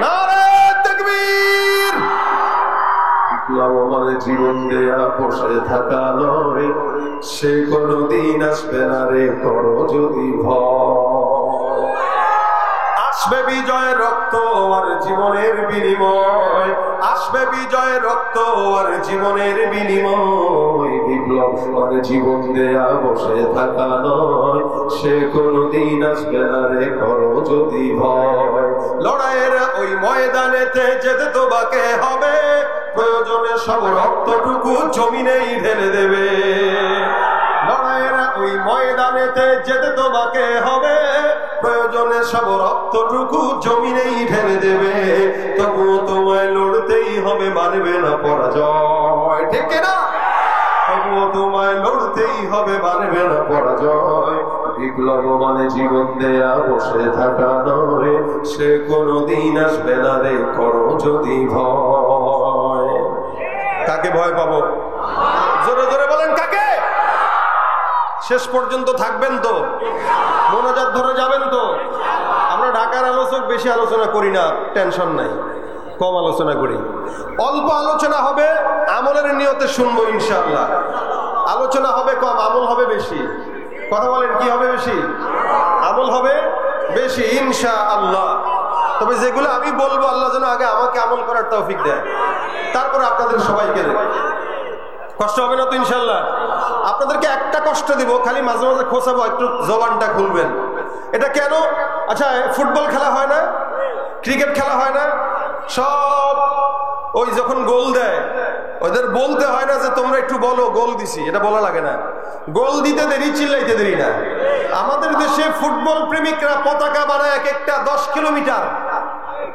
নারে তাকবীর। বিপ্লব মানে জীবন দেয়া বসে থাকা নয়, সে কোনদিন আসবে না রে করো যদি ভয়। আসবে বিজয় রক্ত আর জীবনের বিনিময়, আসবে বিজয় রক্ত আর জীবনের বিনিময়। বিপ্লব মানে জীবন দেয়া বসে থাকা নয়, সে কোনদিন আসবে না রে করো যদি ভয়। লড়াইয়ের ওই ময়দানেতে যেতে তোমাকে হবে, প্রয়োজনে সব রক্তটুকু জমিনেই ঢেলে দেবে। লড়াইয়ের ওই ময়দানেতে যেতে তোমাকে হবে, প্রয়োজনে সব রক্তটুকু জমিনেই ঢেলে দেবে। তবুও তোমায় লড়তেই হবে, মানবে না পরাজয়, ঠিক না? তবুও তোমায় লড়তেই হবে, মানবে না পরাজয়। বিপ্লব মানে জীবন দেয়া বসে থাকা নয়, সে কোনদিন আসবে না রে করো যদি ভয়। কাকে ভয় পাবো? জোরে জোরে বলেন কাকে? শেষ পর্যন্ত থাকবেন তো? মোনাজাত ধরে যাবেন তো? আমরা ঢাকার আলোচক, বেশি আলোচনা করি না, টেনশন নাই, কম আলোচনা করি। অল্প আলোচনা হবে, আমলের নিয়তে শুনবো ইনশাআল্লাহ। আলোচনা হবে কম, আমল হবে বেশি। কথা বলেন, কি হবে বেশি? আমল হবে বেশি ইনশাআল্লাহ। তবে যেগুলো আমি বলবো আল্লাহ যেন আগে আমাকে আমল করার তৌফিক দেয়, তারপরে আপনাদের সবাইকে দেয়। কষ্ট হবে না তো ইনশাআল্লাহ? আপনাদেরকে একটা কষ্ট দিব, খালি মাঝে মাঝে খোঁচাবো, একটু জবানটা খুলবেন। এটা কেন? আচ্ছা, ফুটবল খেলা হয় না, ক্রিকেট খেলা হয় না, সব ওই যখন গোল দেয় ওদের বলতে হয় না যে তোমরা একটু বলো গোল দিছি, এটা বলা লাগে না। গোল দিতে দেরি, চিল্লাইতে দেরি না। আমাদের দেশে ফুটবল প্রেমিকরা পতাকা বানায় এক একটা 10 কিলোমিটার।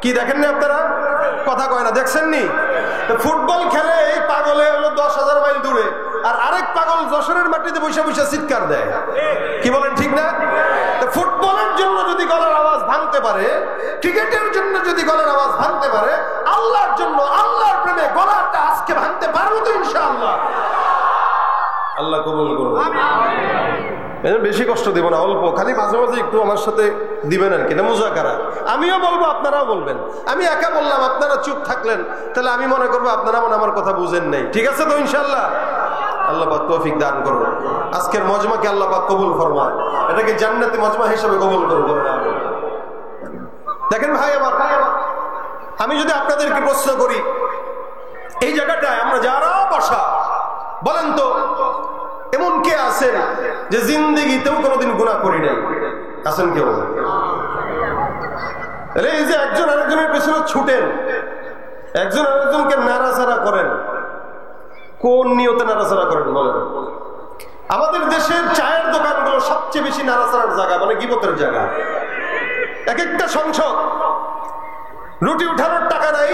কি দেখেননি আপনারা? কথা কয় না, দেখছেননি? ফুটবল খেলে এই পাগলে হলো 10,000 মাইল দূরে, আর আরেক পাগল যশোরের মাটিতে বসে বসে চিৎকার দেয়। কি বলেন, ঠিক না? ফুটবলের জন্য যদি গলার আওয়াজ ভাঙতে পারে, ক্রিকেটের জন্য যদি গলার আওয়াজ ভাঙতে পারে, আল্লাহর জন্য, আল্লাহর প্রেমে গলাটা আজকে ভাঙতে পারবো তো ইনশাআল্লাহ। আল্লাহ কবুল করুন। বেশি কষ্ট দিব না, অল্প, খালি মাঝে মাঝে একটু আমার সাথে দিবেন আর কি, না মুজাকারা। আমিও বলবো, আপনারাও বলবেন। আমি একা বললাম, আপনারা চুপ থাকলেন, তাহলে আমি মনে করবো আপনারা মনে আমার কথা বুঝেন নাই। ঠিক আছে তো ইনশাআল্লাহ? আল্লাহ পাক তৌফিক দান করুন। আজকের মজমাকে আল্লাহ পাক কবুল ফরমান, এটাকে জান্নাতি মজমা হিসেবে কবুল করুন। দেখেন ভাই আমার, আমি যদি আপনাদেরকে প্রশ্ন করি, এই জায়গাটায় আমরা যারা বসা, বলেন তো এমন কে আছেন যে জিন্দেগিতেও কোনোদিন গুনাহ করি নাই? আছেন কেউ? এই যে একজন আরেকজনের পেছনে ছুটেন, একজন আরেকজনকে নাড়াচাড়া করেন, কোন নিয়তে নাড়াচাড়া করেন বলেন? আমাদের দেশের চায়ের দোকানগুলো সবচেয়ে বেশি নাড়াচাড়ার জায়গা, মানে গীবতের জায়গা। এক একটা সংসদ, রুটি উঠানোর টাকা নাই,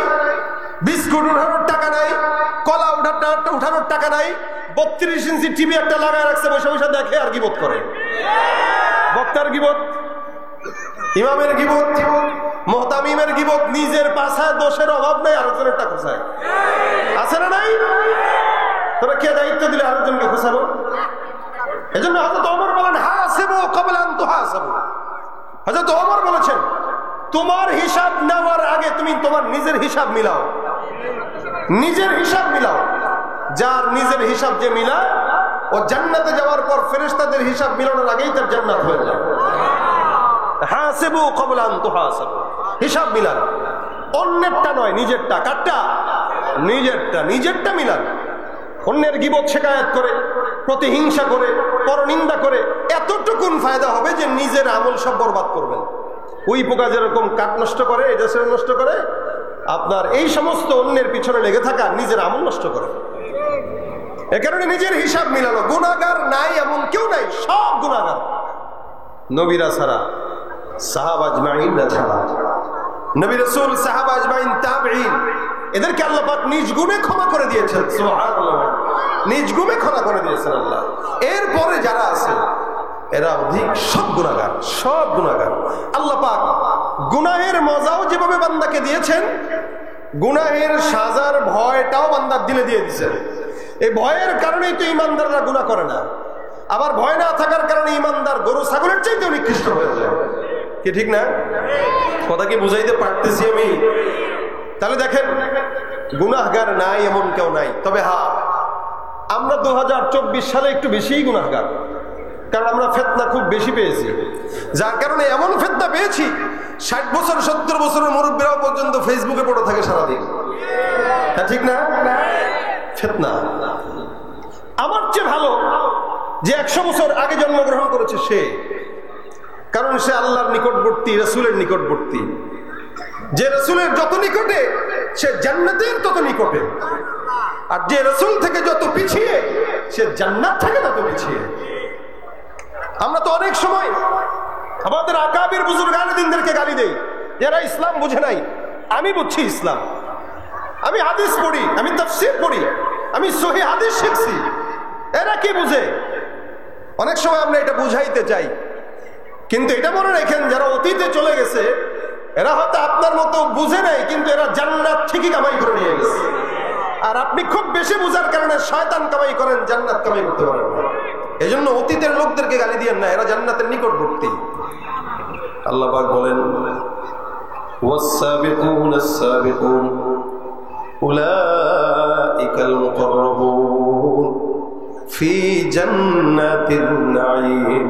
বিস্কুট উঠানোর টাকা নাই, কলা উঠানোর টাকা নাই, 32 ইঞ্চি টিভি একটা লাগায় রাখছে, বসে বসে দেখে আর গীবত করে। বক্তার গীবত, ইমামের গীবত, মুহতামিমের গীবত, নিজের পাছায় দোষের অভাব নাই, আরেকজনের টাকা খোঁচায়। আছে না নাই? তোরা কে দায়িত্ব দিলে আরেকজনকে খোঁচাবো? এজন্য হযরত ওমর বলেন, হাসিবু ক্বাবলা আন তুহাসাবু। হযরত ওমর বলেছেন, তোমার হিসাব নেওয়ার আগে তুমি তোমার নিজের হিসাব মিলাও, নিজের হিসাব মিলাও। যার নিজের হিসাব যে মিলায়, ও জান্নাতে যাওয়ার পর ফেরেশতাদের হিসাব মিলানোর আগেই তার জান্নাত হয়ে যায়। হাসিবু ক্বাবলা আন তুহাসাবু, হিসাব মিলান, অন্যেরটা নয়, নিজেরটা। কারটা? নিজেরটা। নিজেরটা মিলান। অন্যের গীবত শিকায়াত করে, প্রতিহিংসা করে, পরনিন্দা করে এতটুকুন ফায়দা হবে যে নিজের আমল সব বরবাদ করবেন। ওই পোকা যেরকম কাঠ নষ্ট করে, এই দেশের নষ্ট করে, আপনার এই সমস্ত অন্যের পিছনে লেগে থাকা নিজের আমল নষ্ট করে। এ কারণে নিজের হিসাব মিলানো। গুনাহগার নাই এমন কেউ নাই, সব গুনাহগার। নবীরা ছাড়া, সাহাবা আজমাইনরা ছাড়া, নবী রাসূল, সাহাবা আজমাইন, তাবেঈন, এদেরকে আল্লাহ পাক নিজ গুণে ক্ষমা করে দিয়েছেন। সুবহানাল্লাহ, নিজ গুণে ক্ষমা করে দিয়েছেন আল্লাহ। এরপরে যারা আছে এরা অধিক সব গুনাহগার, সব গুনাহগার। আল্লাহ পাক গুনাহের মজাও যেভাবে বান্দাকে দিয়েছেন, গুনাহের সাজার ভয়টাও বান্দার দিলে দিয়ে দিয়েছেন। এই ভয়ের কারণেই তো ইমানদাররা গুনাহ করে না। আবার ভয় না থাকার কারণে ইমানদার গরু ছাগলের চাইতে নিকৃষ্ট হয়ে যায়। কি ঠিক না? কথা কি বুঝাইতে পারতেছি আমি? তাহলে দেখেন, গুনাহগার নাই এমন কেউ নাই, তবে হ্যাঁ আমরা 2024 সালে একটু বেশিই গুনাহগার, কারণ আমরা ফিতনা খুব বেশি পেয়েছি, যার কারণে এমন ফিতনা পেয়েছি 60 বছর 70 বছরের মুরব্বীরাও পর্যন্ত ফেসবুকে পড়ে থাকে সারাদিন। হ্যাঁ ঠিক না? ফিতনা। আমার চেয়ে ভালো যে 100 বছর আগে জন্মগ্রহণ করেছে সে, কারণ সে আল্লাহর নিকটবর্তী, রাসূলের নিকটবর্তী। যে রাসূলের যত নিকটে সে জান্নাতের তত নিকটে, আর যে রাসূল থেকে যত পিছিয়ে সে জান্নাত থেকে তত পিছিয়ে। আমরা তো অনেক সময় আমাদের আকাবির বুজুর্গানদিনদেরকে গালি দেই, যারা ইসলাম বুঝে নাই। আমি বুঝছি ইসলাম, আমি হাদিস পড়ি, আমি তাফসীর পড়ি, আমি সহিহ হাদিস শিখছি, এরা কি বুঝে? অনেক সময় আমরা এটা বুঝাইতে চাই, কিন্তু এটা মনে রাখেন যারা অতীতে চলে গেছে এরা হয়তো আপনার মতো বুঝে নাই, কিন্তু এরা জান্নাত ঠিকই কামাই করে নিয়ে গেছে। আর আপনি খুব বেশি বুঝার কারণে শয়তান কামাই করেন, জান্নাত কামাই করতে পারেন না। এই জন্য অতীতের লোকদেরকে গালি দিয়েন না, এরা জান্নাতের নিকটবর্তী। আল্লাহ পাক বলেন, ওয়াস-সাবিকুন আস-সাবিকুন উলাইকাল মুকাররাবুন ফি জান্নাতিন নাঈম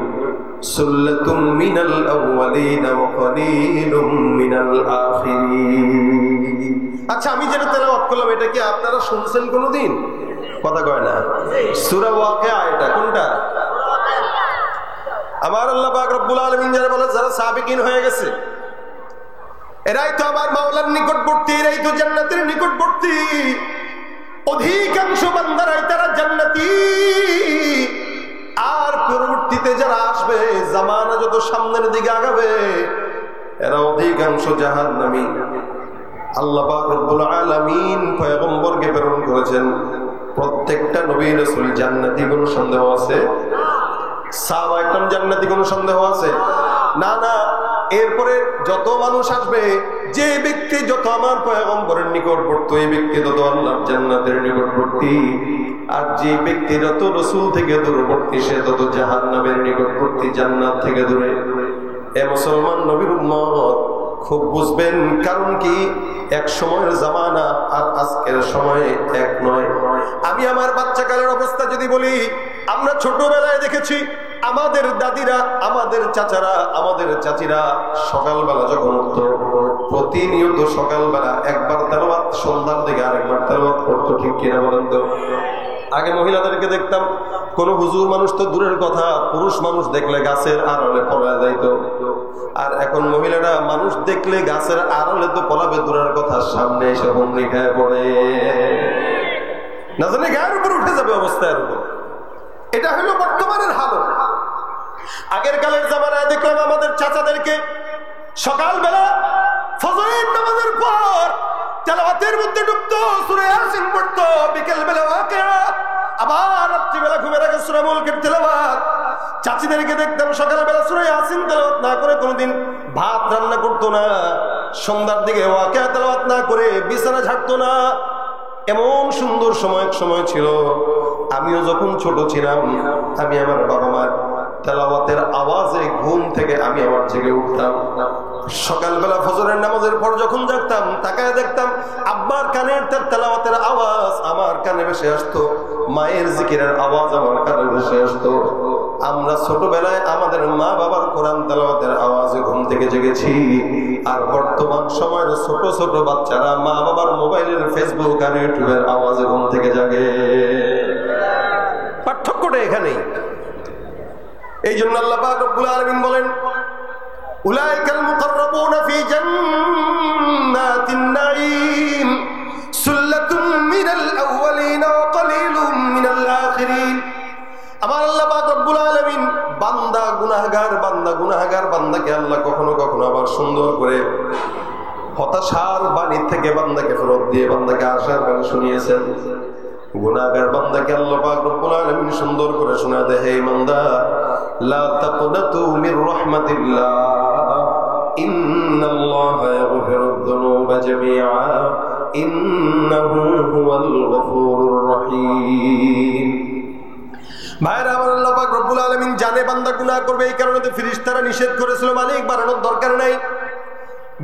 সুল্লাতুম মিনাল আউয়ালিন ওয়া কলিলুম মিনাল আখিরিন। আচ্ছা, আমি যেটা তেলাওয়াত করলাম এটা কি আপনারা শুনছেন কোনোদিন? কথা কয় না। সূরা ওয়াকিয়া, এটা কোনটা? আমার আল্লাহ পাক রব্বুল আলামিন যারা বলে যারা সাবিকিন হয়ে গেছে এরাই তো আমার মাওলার নিকটবর্তী, এরাই তো জান্নাতের নিকটবর্তী। অধিকাংশ বান্দারাই তারা জান্নাতি, আর পরবর্তীতে যারা আসবে জামানা যত সামনের দিকে আগাবে এরা অধিকাংশ জাহান্নামী। আল্লাহ পাক রব্বুল আলামিন পয়গম্বরকে প্রেরণ করেছেন, প্রত্যেকটা নবী রাসূল জান্নাতি, কোনো সন্দেহ আছে? সাহাবা একদম জান্নাতি, কোনো সন্দেহ আছে? না না। এরপরে যত মানুষ আসবে, যে ব্যক্তি যত আমার পয়গম্বরের নিকটবর্তী এই ব্যক্তি তত আল্লাহর জান্নাতের নিকটবর্তী, আর যে ব্যক্তি যত রাসূল থেকে দূরবর্তী সে তত জাহান্নামের নিকটবর্তী, জান্নাত থেকে দূরে। এ মুসলমান নবীর উম্মত খুব বুঝবেন, কারণ কি এক সময়ের জামানা আর আজকের সময়ে এক নয়। আমি আমার বাচ্চাকালের অবস্থা যদি বলি, আমরা ছোটবেলায় দেখেছি আমাদের দাদিরা, আমাদের চাচারা, আমাদের চাচিরা সকালবেলা যখন উঠতো প্রতিনিয়ত সকালবেলা একবার তেলাওয়াত, সন্ধ্যার দিকে আরেকবার তেলাওয়াত করতো। ঠিক কিনা বলেন তো? আগে মহিলাদেরকে দেখতাম, কোন হুজুর মানুষ তো দূরের কথা, পুরুষ মানুষ দেখলে গাছের আড়ালে পলা যাইতো। আর এখন মহিলারা মানুষ দেখলে গাছের আড়ালে তো পলাবে দূরের কথা, সামনে এসে হুমড়ি খায় পড়ে, না জানি গায়ের উপর উঠে যাবে অবস্থার উপর। এটা হলো বর্তমানের হালত। আগের কালের জামানায় দেখলাম আমাদের চাচাদেরকে সকালবেলা ফজরের নামাজের পর তেলাওয়াতের মধ্যে ডুবতো, সূরা ইয়াসিন পড়তো, বিকেল বেলা ওয়াকিয়া, আবার রাত্রিবেলা ঘুমের আগে সূরা মুলকের তেলাওয়াত। চাচিদেরকে দেখতাম সকালবেলা সূরা ইয়াসিন তেলাওয়াত না করে কোনোদিন ভাত রান্না করতো না, সন্ধ্যার দিকে ওয়াকিয়া তেলাওয়াত না করে বিছানা ঝাড়তো না। এমন সুন্দর সময় ছিল। আমিও যখন ছোট ছিলাম, আমি আমার বাবা মার তেলাওয়াতের আওয়াজে ঘুম থেকে আমি আমার জেগে উঠতাম। সকালবেলা ফজরের নামাজের পর যখন জাগতাম, তাকায় দেখতাম আব্বার কানের তার তেলাওয়াতের আওয়াজ আমার কানে ভেসে আসতো, মায়ের জিকিরের আওয়াজ আমার কানে ভেসে আসতো। আমরা ছোটবেলায় আমাদের মা বাবার কোরআন তেলাওয়াতের আওয়াজে ঘুম থেকে জেগেছি, আর বর্তমান সময়ের ছোট ছোট বাচ্চারা মা বাবার মোবাইলের, ফেসবুক আর ইউটিউবের আওয়াজে ঘুম থেকে জাগে। পার্থক্যটা এখানেই। এই জন্য আল্লাহ পাক রব্বুল আলামিন বলেন, উলাইকাল মুকাররাবুনা ফি জান্নাতিন নাঈম সুল্লাতুম মিনাল আউয়ালিন ওয়া কলিলুম মিনাল আখিরিন। আমার আল্লাহ পাক রব্বুল আলামিন বান্দা গুনাহগার বান্দাকে আল্লাহ কখনো কখনো আবার সুন্দর করে হতাশার বাণী থেকে বান্দাকে ফেরত দিয়ে বান্দাকে আশার বাণী শুনিয়েছেন। গুনাহগার বান্দাকে আল্লাহ পাক রব্বুল আলামিন সুন্দর করে শোনা দেয়, হে বান্দা, লা তাকনাতু মির রাহমাতিল্লাহ, ইন্নাল্লাহা ইয়াগফিরুদ যুনুবা জামিআ, ইন্নাহু হুয়াল গফুরুর রহিম। ভাইরা আমার, আল্লাহ পাক রব্বুল আলামিন জানে বান্দা গুনাহ করবে, এই কারণে তো ফেরেশতারা নিষেধ করেছিল, মালিক বাড়ানোর দরকার নাই।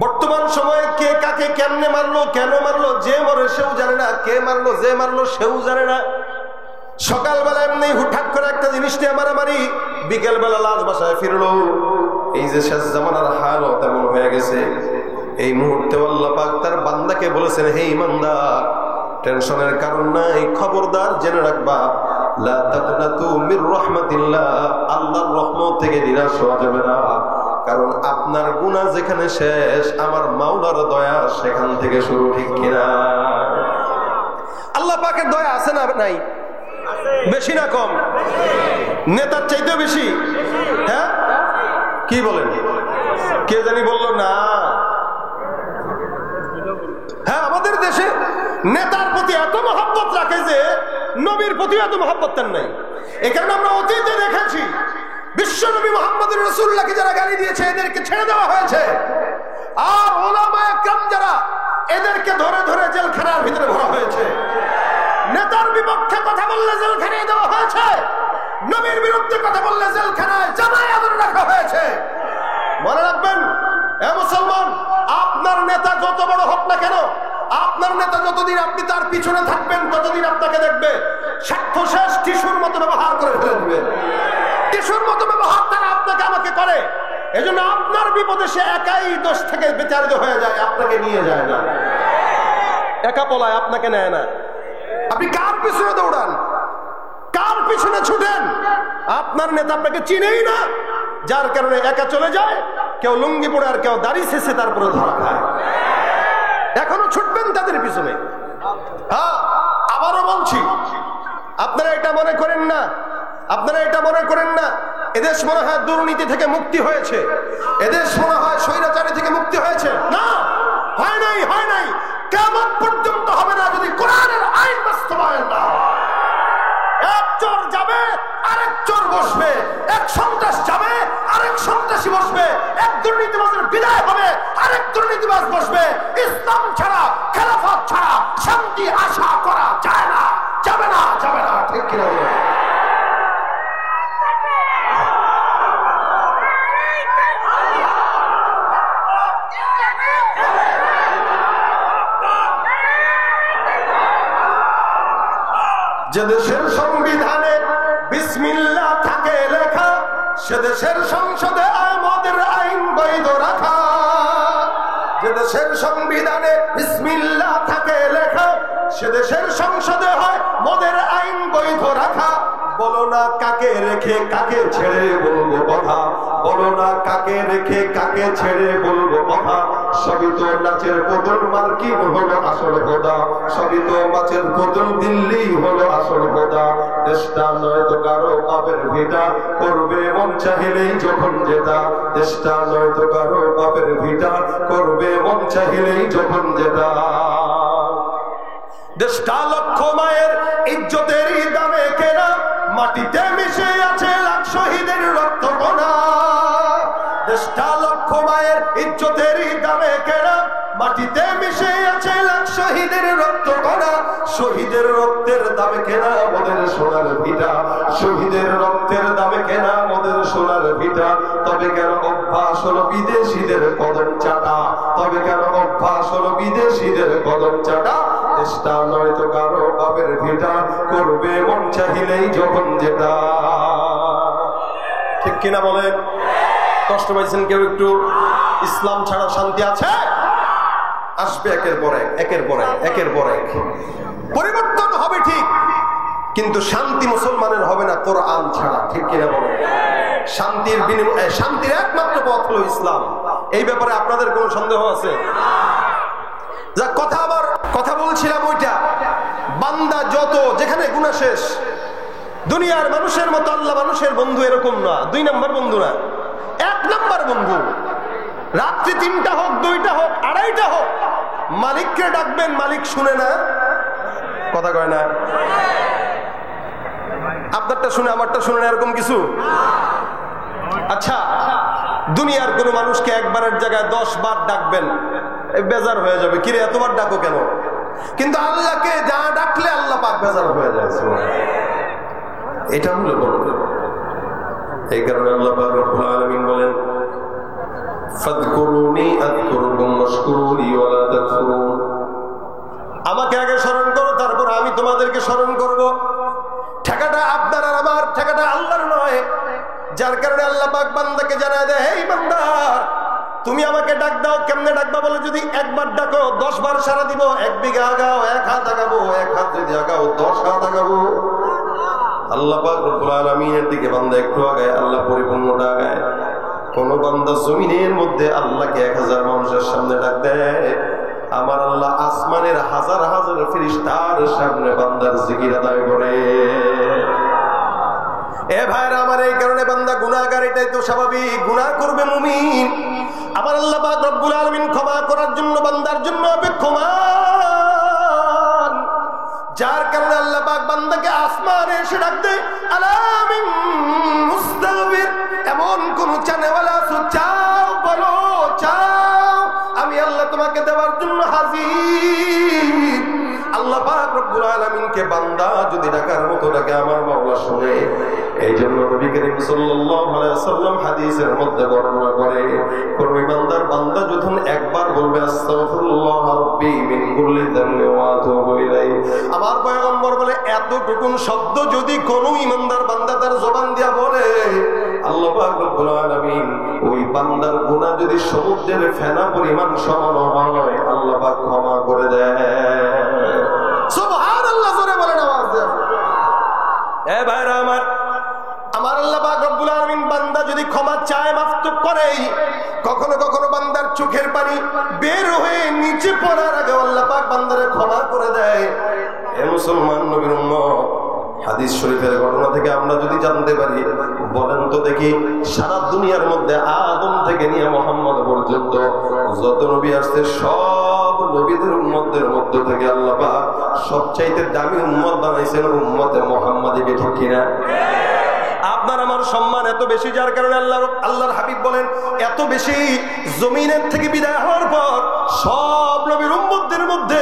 বর্তমান সময়ে কে কাকে কেমনে মারলো, কেন মারলো, যে মরে সেও জানে না, কে মারলো, যে মারলো সেও জানে না। সকালবেলা এমনি হুটহাট করে একটা জিনিস নিয়ে মারামারি, বিকেল বেলা লাশ বাসায় ফিরলো। এই যে শেষ জামানার হাল তেমন হয়ে গেছে। এই মুহূর্তে আল্লাহ পাক তার বান্দাকে বলেছেন, হে ইমানদার, টেনশনের কারণ নাই, খবরদার জেনে রাখবা, লা তাকনাতু মির রাহমাতিল্লাহ, আল্লাহর রহমত থেকে নিরাশ হওয়া যাবে না। কারণ আপনার গুনাহ যেখানে শেষ, আমার মাওলার দয়া সেখান থেকে শুরু, ঠিক কিনা? আল্লাহ পাকের দয়া আছে না নাই? বেশি না কম? নেতার চাইতে বেশি? হ্যাঁ, কি বলেন? কে জানি বললো না। হ্যাঁ, আমাদের দেশে নেতার প্রতি এত মহব্বত রাখে যে নবীর প্রতি এত মহব্বত তার নাই। এ কারণে আমরা অতীতে দেখেছি বিশ্ব নবী মুহাম্মদ রাসূলুল্লাহকে যারা গালি দিয়েছে এদেরকে ছেড়ে দেওয়া হয়েছে, আর উলামায়ে কেরাম যারা এদেরকে ধরে ধরে জেলখানার ভিতরে ভরা হয়েছে। নেতার বিপক্ষে কথা বললে জেলখানায় দেওয়া হয়েছে, নবীর বিরুদ্ধে কথা বললে জেলখানায় জামায় আদর রাখা হয়েছে। মনে রাখবেন, এ মুসলমান, আপনার নেতা যত বড় হোক না কেন, আপনার নেতা যতদিন আপনি তার পিছনে থাকবেন ততদিন আপনাকে দেখবে স্বার্থ শেষ টিস্যুর মতো ব্যবহার করে ফেলে দিবে। টিস্যুর মতো ব্যবহার তারা আপনাকে আমাকে করে। এজন্য আপনার বিপদে সে একাই দোষ থেকে বিচারিত হয়ে যায়, আপনাকে নিয়ে যায় না, একা পলায়, আপনাকে নেয় না। আপনি কার পিছনে দৌড়ান, কার পিছনে ছুটেন? আপনার নেতা আপনাকে চিনেই না, যার কারণে একা চলে যায়। কেউ লুঙ্গি পরে আর কেউ দাড়ি শেষে তারপরে ধরা খায়। এখনো ছুটবেন তাদের পিছনে? হ্যাঁ, আবারও বলছি, আপনারা এটা মনে করেন না, আপনারা এটা মনে করেন না এদেশ মনে হয় দুর্নীতি থেকে মুক্তি হয়েছে, এদেশ মনে হয় স্বৈরাচারী থেকে মুক্তি হয়েছে। না, হয় নাই, হয় নাই। কিয়ামত পর্যন্ত হবে না যদি কোরআনের আইন বাস্তবায়ন না হয়। এক চোর যাবে, আরেক চোর বসবে, এক সন্ত্রাস যাবে, আরেক সন্ত্রাসী বসবে, এক দুর্নীতিবাজের বিদায় হবে, আরেক দুর্নীতিবাজ বসবে। ইসলাম ছাড়া, খেলাফত ছাড়া শান্তি আশা করা যায় না, যাবে না, যাবে না, ঠিক কিনা? যে দেশের সংবিধানে বিসমিল্লাহ থাকে লেখা, সে দেশের সংসদে মদের আইন বৈধ রাখা। যে দেশের সংবিধানে বিসমিল্লাহ থাকে লেখা, সে দেশের সংসদে হয় মদের আইন বৈধ রাখা। বলো না কাকে রেখে কাকে ছেড়ে বলবো কথা, বলো না কাকে রেখে কাকে ছেড়ে বলবো কথা। সবই তো নাচের বদল মার্কিন হলো আসল খোদা, সবই তো মাছের বদল দিল্লি হলো আসল খোদা। দেশটা নয় তো কারো বাপের ভিটা, করবে মন চাহিলেই যখন যেটা। দেশটা নয় তো কারো বাপের ভিটা, করবে মন চাহিলেই যখন যেটা। দেশটা লক্ষ মায়ের ইজ্জতেরই দামে কেনা, মাটিতে মিশে আছে লাখ শহীদের রক্ত কণা। দেশটা লক্ষ মায়ের ইজ্জতেরই দামে কেনা, মাটিতে মিশে আছে লাখ শহীদের রক্ত কণা। শহীদের রক্তের দামে কেনা মোদের সোনার ভিটা, শহীদের রক্তের দামে কেনা মোদের সোনার ভিটা। তবে কেন অভ্যাস হলো বিদেশিদের কদম চাটা, তবে কেন অভ্যাস হলো বিদেশিদের কদম চাটা। দেশটা নয় তো কারো বাপের ভিটা, করবে মন চাহিলেই যখন যেটা। ঠিক কিনা বলেন? কষ্ট পাইছেন কেউ একটু? ইসলাম ছাড়া শান্তি আছে? আসবে একের পর এক, একের পর এক, একের পর এক। পরিবর্তন হবে ঠিক, কিন্তু শান্তি মুসলমানের হবে না কোরআন ছাড়া, ঠিক কিনা বলেন? শান্তির বিনিময়ে, শান্তির একমাত্র পথ হলো ইসলাম। এই ব্যাপারে আপনাদের কোনো সন্দেহ আছে? যা কথা, আবার কথা বলছিলাম ওইটা, বান্দা যত যেখানে গুনাহ শেষ। দুনিয়ার মানুষের মতো আল্লাহ মানুষের বন্ধু এরকম না, 2 নম্বর বন্ধু না, 1 নম্বর বন্ধু। রাত্রি 3টা হোক, 2টা হোক, 2:30টা হোক, মালিককে ডাকবেন, মালিক শুনে না, কথা কয় না। আপনারটা শুনে আমারটা শুনে না, এরকম কিছু? আচ্ছা, দুনিয়ার কোন মানুষকে একবারের জায়গায় 10 বার ডাকবেন, বেজার হয়ে যাবে, কিরে এতবার ডাকো কেন? কিন্তু আল্লাহকে যা ডাকলে আল্লাহ পাক বেজার হয়ে যায়। এটা হলো বড়। এই কারণে আল্লাহ পাক রব্বুল আলামিন বলেন, ফাযকুরুনি আযকুরকুম ওয়াশকুরুলি ওয়ালা তাকফুরুন। আমাকে আগে স্মরণ করো, তারপর আমি তোমাদেরকে স্মরণ করব। ঠেকাটা আপনার আর আমার, ঠেকাটা আল্লাহর নয়। যার কারণে আল্লাহ পাক বান্দাকে জানায় দেয়, এই বান্দা তুমি আমাকে ডাক দাও। কেমনে ডাকবা বলে, যদি একবার ডাকো 10 বার সারা দিব। 1 বিঘা আগাও 1 হাত আগাবো, 1 হাত যদি আগাও 10 হাত আগাবো। আল্লাহ পাক রব্বুল আলামিনের দিকে বান্দা একটু আগায়, আল্লাহ পরিপূর্ণটা আগায়। কোন বান্দা জমিনের মধ্যে আল্লাহকে 1000 মানুষের সামনে ডাক দেয়, আমার আল্লাহ আসমানের হাজার হাজার ফেরেশতার সামনে বান্দার জিকির আদায় করে। এ ভাইরা আমার, এই কারণে বান্দা গুনাহগার, এটাই তো স্বাভাবিক। গুনাহ করবে মুমিন, আমার আল্লাহ পাক রব্বুল আলামিন ক্ষমা করার জন্য বান্দার জন্য অপেক্ষমান। যার কারণে আল্লাহ পাক বান্দাকে আসমানে এসে ডাক দেয়, আলামিন মুস্তাগফির। এমন কোন চানেওয়ালা আছো, চাও বলো, চাও, আমি আল্লাহ তোমাকে দেওয়ার জন্য হাজির। আল্লাহ পাক রব্বুল আলামিনকে বান্দা যদি ডাকার মতো ডাকে, আমার মাওলা শুনে। এই জন্য নবী করিম সাল্লাল্লাহু আলাইহি ওয়াসাল্লাম হাদিসের মধ্যে বর্ণনা করে, কোন ইমানদার বান্দা যখন একবার বলবে আস্তাগফিরুল্লাহ রাব্বি মিন কুল্লি যামবি ওয়া আতুবু ইলাইহি, আমার পয়গম্বর বলে এতটুকুন শব্দ যদি কোন ইমানদার বান্দা তার জবান দিয়া বলে, আল্লাহ পাক রব্বুল আলামিন ওই বান্দার গুনাহ যদি সমুদ্রের ফেনা পরিমাণ সমান হয়, আল্লাহ পাক ক্ষমা করে দেয়। সুবহানাল্লাহ, জোরে বলেন, আওয়াজ দেন। এ ভাইরা আমার, আমার আল্লাহ পাক রব্বুল আলামিন বান্দা যদি ক্ষমা চায়, মাফ তো করেই। কখনো কখনো বান্দার চোখের পানি বের হয়ে নিচে পড়ার আগে আল্লাহ পাক বান্দারে ক্ষমা করে দেয়। এ মুসলমান নবীর উম্মত, হাদিস শরীফের ঘটনা থেকে আমরা যদি জানতে পারি, বলেন তো দেখি, সারা দুনিয়ার মধ্যে আদম থেকে নিয়ে মুহাম্মদ পর্যন্ত যত নবী আসছে, সব নবীদের উম্মতের মধ্য থেকে আল্লাহ পাক সবচাইতে দামি উম্মত বানাইছেন উম্মতে মুহাম্মাদীকে, ঠিক কিনা? আপনার আমার সম্মান এত বেশি, যার কারণে আল্লাহর হাবিব বলেন, এত বেশি জমিনের থেকে বিদায় হওয়ার পর সব নবীর উম্মতদের মধ্যে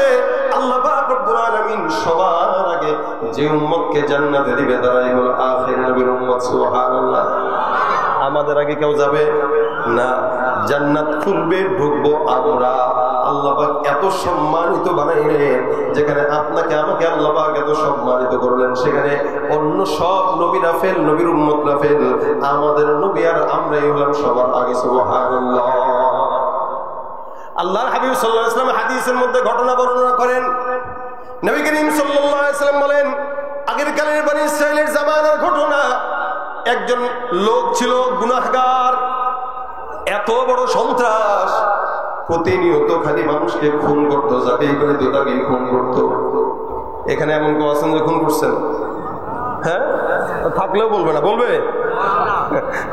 আল্লাহ পাক রব্বুল আলামিন সবার আগে যে উম্মতকে জান্নাতে দিবে তারাই হলো আখির নবীর উম্মত। সুবহানাল্লাহ। আমাদের আগে কেউ যাবে না, জান্নাত খুলবে, ঢুকবো আমরা। আল্লাহ পাক এত সম্মানিত বানাইলেন, যেখানে আপনাকে আমাকে আল্লাহ পাক এত সম্মানিত করলেন, সেখানে অন্য সব নবীরা ফেল, নবীর উম্মতরা ফেল, আমাদের নবী আর আমরাই হলাম সবার আগে। সুবহানাল্লাহ। আল্লাহর হাবিব সাল্লাল্লাহু আলাইহি ওয়াসাল্লাম হাদিসের মধ্যে ঘটনা বর্ণনা করেন। নবী করিম সাল্লাল্লাহু আলাইহি ওয়াসাল্লাম বলেন, আগের কালের বনি ইসরাইলের জামানার ঘটনা। একজন লোক ছিল গুনাহগার, এত বড় সন্ত্রাস, প্রতিনিয়ত খালি মানুষকে খুন করতো, যাকেই করে তাকেই খুন করতো। এখানে এমন কেউ আছেন যে খুন করছেন? হ্যাঁ, থাকলেও বলবে না, বলবে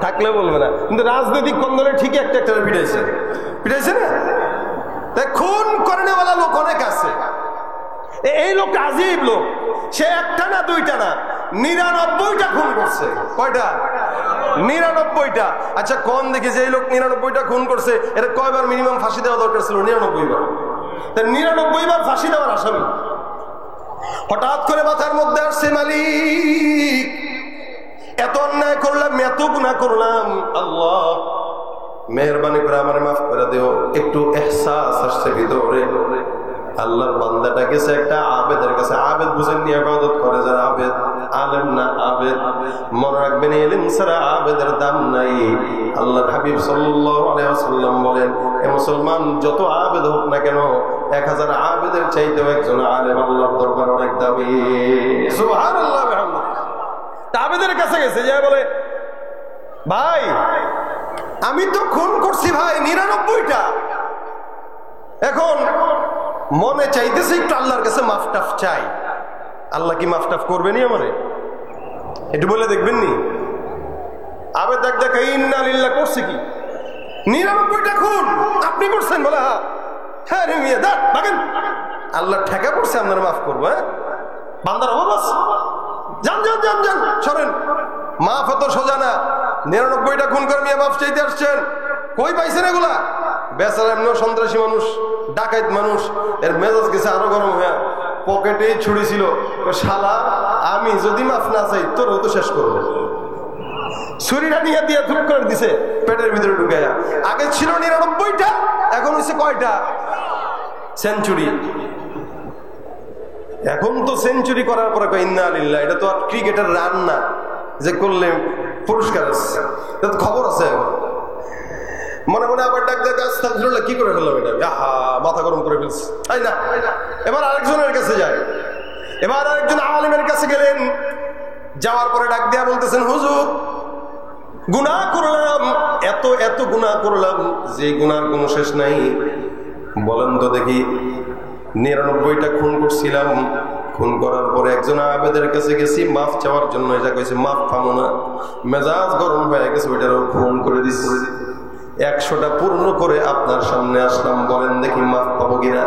থাকলেও বলবে না, কিন্তু রাজনৈতিক কন্দলে ঠিকই একটা একটা পিটাইছে, পিটাইছে না? তাই খুন করে নেওয়ালা লোক অনেক আছে। এই লোক আজীব লোক, সে একটা না দুইটা না, 99টা খুন করছে। কয়টা? 99টা। আচ্ছা কোন দেখি যে এই লোক 99টা খুন করছে, এটা কয়বার মিনিমাম ফাঁসি দেওয়া দরকার ছিল? 99 বার। তাই 99 বার ফাঁসি দেওয়ার আসামি। হঠাৎ করে মাথার মধ্যে আসছে, মালিক এত অন্যায় করলাম, এত গুনাহ করলাম, আল্লাহ মেহেরবানি করে আমারে মাফ করে দিও। একটু এহসাস আসছে ভিতরে। আল্লাহর বান্দাটা গেছে একটা আবেদের কাছে। আবেদ বুঝেন নিয়ে ইবাদত করে যারা আবেদ, আলেম না আবেদ। মনে রাখবেন, ইলম ছাড়া আবেদের দাম নাই। আল্লাহর হাবিব সাল্লাল্লাহু আলাইহি ওয়াসাল্লাম বলেন, এ মুসলমান যত আবেদ হোক না কেন, 1000 আবেদের চাইতেও একজন আলেম আল্লাহর দরবারে অনেক দামি। সুবহানাল্লাহ। আবেদের কাছে গেছে, যে বলে, ভাই আমি তো খুন করছি ভাই 99টা, এখন মনে চাইতেছে একটু আল্লাহর কাছে মাফ টাফ চাই। আল্লাহ কি মাফ টাফ করবেনি আমারে? একটু বলে দেখবেন নি? আবেদ দেখ দেখ ইন্না লিল্লাহ করছে কি? 99টা খুন আপনি করছেন? বলে হ্যাঁ রে মিয়া, দেখ বাগেন, আল্লাহ ঠেকা পড়ছে, আপনারা মাফ করবো। হ্যাঁ, বান্দার অভাব আছে, যান যান যান যান, সরেন। মাফ এত সোজা না। 99টা খুন করে মিয়া মাফ চাইতে আসছেন, কই পাইছেন এগুলা? বেচারা এমনিও সন্ত্রাসী মানুষ, ডাকাত মানুষ, এর মেজাজ গেছে আরো গরম হয়ে, পকেটেই ছুরি ছিল। শালা আমি যদি মাফ না চাই তোরও তো শেষ করবো। ছুরিটা নিয়ে দিয়ে ধুপ করে দিছে পেটের ভিতরে ঢুকাইয়া। আগে ছিল 99টা, এখন হচ্ছে কয়টা? সেঞ্চুরি। এখন তো সেঞ্চুরি করার পরে ইন্না লিল্লাহ, এটা তো আর ক্রিকেটের রান না যে করলে পুরস্কার আছে, এটা তো খবর আছে। মনে মনে আবার ডাক দেয় আস্তাগফিরুল্লাহ, কি করে ফেললাম এটা, আহা মাথা গরম করে ফেলছি, তাই না? এবার আরেকজনের কাছে যায়, এবার আরেকজন আলিমের কাছে গেলেন, যাওয়ার পরে ডাক দেয়া বলতেছেন, হুজুর গুনাহ করলাম, এত এত গুনাহ করলাম যে গুনার কোনো শেষ নাই। বলেন তো দেখি, 99টা খুন করছিলাম, খুন করার পরে একজন আবেদের কাছে গেছি মাফ চাওয়ার জন্য, এটা কইছে মাফ পাবো না, মেজাজ গরম হয়ে গেছে, ওইটারও খুন করে দিচ্ছি। 100টা পূর্ণ করে আপনার সামনে আসলাম, বলেন দেখি মাফ পাবো কিনা।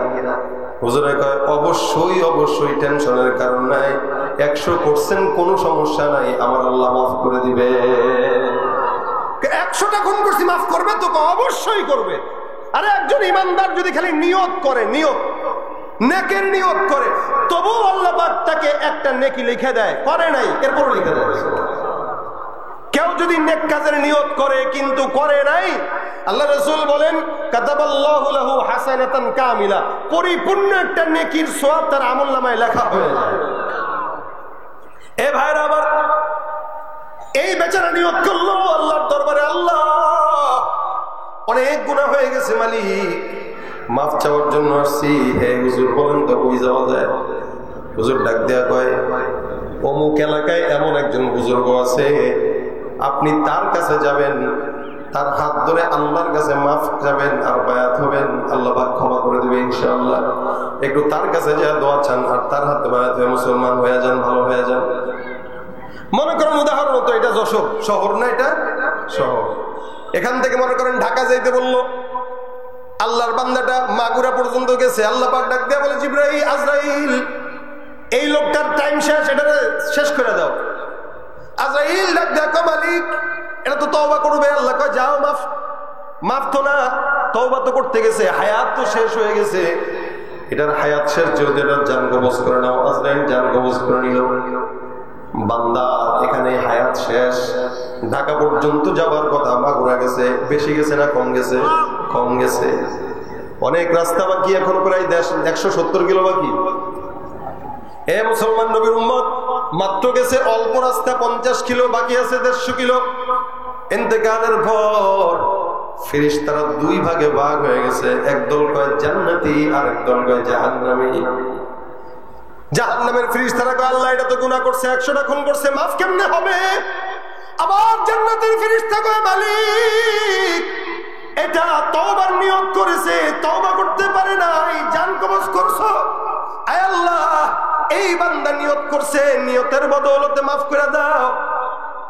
হুজুরে কয় অবশ্যই অবশ্যই, টেনশনের কারণ নাই, 100 করছেন কোনো সমস্যা নাই, আমার আল্লাহ মাফ করে দিবে। 100টা খুন করছি মাফ করবে তো? অবশ্যই করবে। আরে একজন ইমানদার যদি খালি নিয়ত করে, নিয়ত নেকের নিয়ত করে, তবু আল্লাহ পাক তাকে একটা নেকি লিখে দেয়, করে নাই এরপর লিখে দেয়। কেউ যদি নেক কাজের নিয়ত করে কিন্তু করে নাই, আল্লাহ রাসূল বলেন কাতাবাল্লাহু লাহু হাসানাতান কামিলা, পরিপূর্ণ একটা নেকির সওয়াব তার আমলনামায় লেখা হয়ে যায়। এ ভাইরা আমার, এই বেচারা নিয়ত করলো আল্লাহর দরবারে, আল্লাহ অনেক গুনাহ হয়ে গেছে মালিক, মাফ চাওয়ার জন্য আসছি, হে হুজুর বলেন তো কই যাওয়া যায়? হুজুর ডাক দেয়া কয়, অমুক এলাকায় এমন একজন বুজুর্গ আছে, আপনি তার কাছে যাবেন, তার হাত ধরে আল্লাহর কাছে মাফ যাবেন আর বায়াত হবেন, আল্লাহ পাক ক্ষমা করে দিবে ইনশাআল্লাহ। একটু তার কাছে যা দোয়া চান আর তার হাতে বায়াত হয়ে মুসলমান হয়ে যান, ভালো হয়ে যান। মনে করেন উদাহরণ মতো এটা যশোর শহর না, এটা শহর, এখান থেকে মনে করেন ঢাকা যাইতে বললো, আল্লাহর বান্দাটা মাগুরা পর্যন্ত গেছে, আল্লাহ পাক ডাক দেয়া বলে জিবরাইল, আজরাইল এই লোকটার টাইম শেষ, এটা শেষ করে দাও। আজরাইল ডাক দেয়া কয় মালিক এটা তো তওবা করবে। আল্লাহ কয় যাও, মাফ মাফ তো না, তওবা তো করতে গেছে, হায়াত তো শেষ হয়ে গেছে, এটার হায়াত শেষ যেহেতু এটার জান কবজ করে নাও। আজরাইল জান কবজ করে নিল। বান্দা এখানে হায়াত শেষ, ঢাকা পর্যন্ত যাবার কথা, মাগুরা গেছে, বেশি গেছে না কম গেছে? কম গেছে। অনেক রাস্তা বাকি, এখন প্রায় 170 কিলো বাকি। এ মুসলমান নবীর উম্মত, মাত্র গেছে অল্প রাস্তা, 50 কিলো বাকি আছে, 150 কিলো। ইন্তেকালের পর ফেরেশতারা 2 ভাগে ভাগ হয়ে গেছে, একদল কয় জান্নাতি আর একদল কয় জাহান্নামী। জাহান্নামের ফেরেশতারা কয় আল্লাহ এটা তো গুনাহ করছে, 100টা খুন করছে, মাফ কেমনে হবে? আবার জান্নাতের ফেরেশতা কয় মালিক এটা তওবার নিয়ত করেছে, তওবা করতে পারে নাই, জান কবজ করছো, আয় আল্লাহ এই বান্দা নিয়ত করছে, নিয়তের বদৌলতে মাফ করে দাও।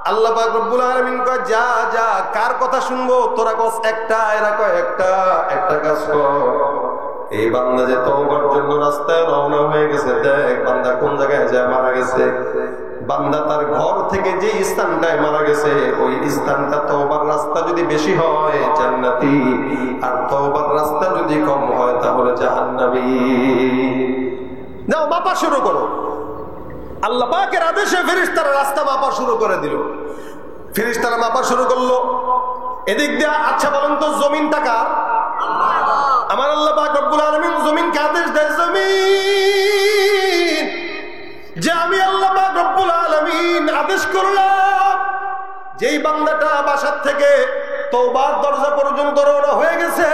আল্লাহ পাক রব্বুল আলামিন কয় যা যা, কার কথা শুনবো? তোরা কস একটা, এরা কয় একটা, একটা কাজ কর, এই বান্দা যে তওবার জন্য রাস্তায় রওনা হয়ে গেছে, দেখ বান্দা কোন জায়গায় যায় মারা গেছে। বান্দা তার ঘর থেকে যে স্থানটায় মারা গেছে, ওই স্থানটা তওবার রাস্তা যদি বেশি হয় জান্নাতি, আর তওবার রাস্তা যদি কম হয় তাহলে জাহান্নামী। যাও মাপা শুরু করো। আল্লাহ পাকের আদেশে ফেরেশতারা রাস্তা মাপা শুরু করে দিল। ফেরেশতারা মাপা শুরু করলো এদিক দিয়ে। আচ্ছা বলেন তো জমিনটা কার? আমার আল্লাহ পাক রব্বুল আলামিন জমিনকে আদেশ দেয়, জমিন যে আমি আল্লাহ পাক রব্বুল আলামিন আদেশ করলাম, যেই বান্দাটা বাসার থেকে তওবার দরজা পর্যন্ত রওনা হয়ে গেছে,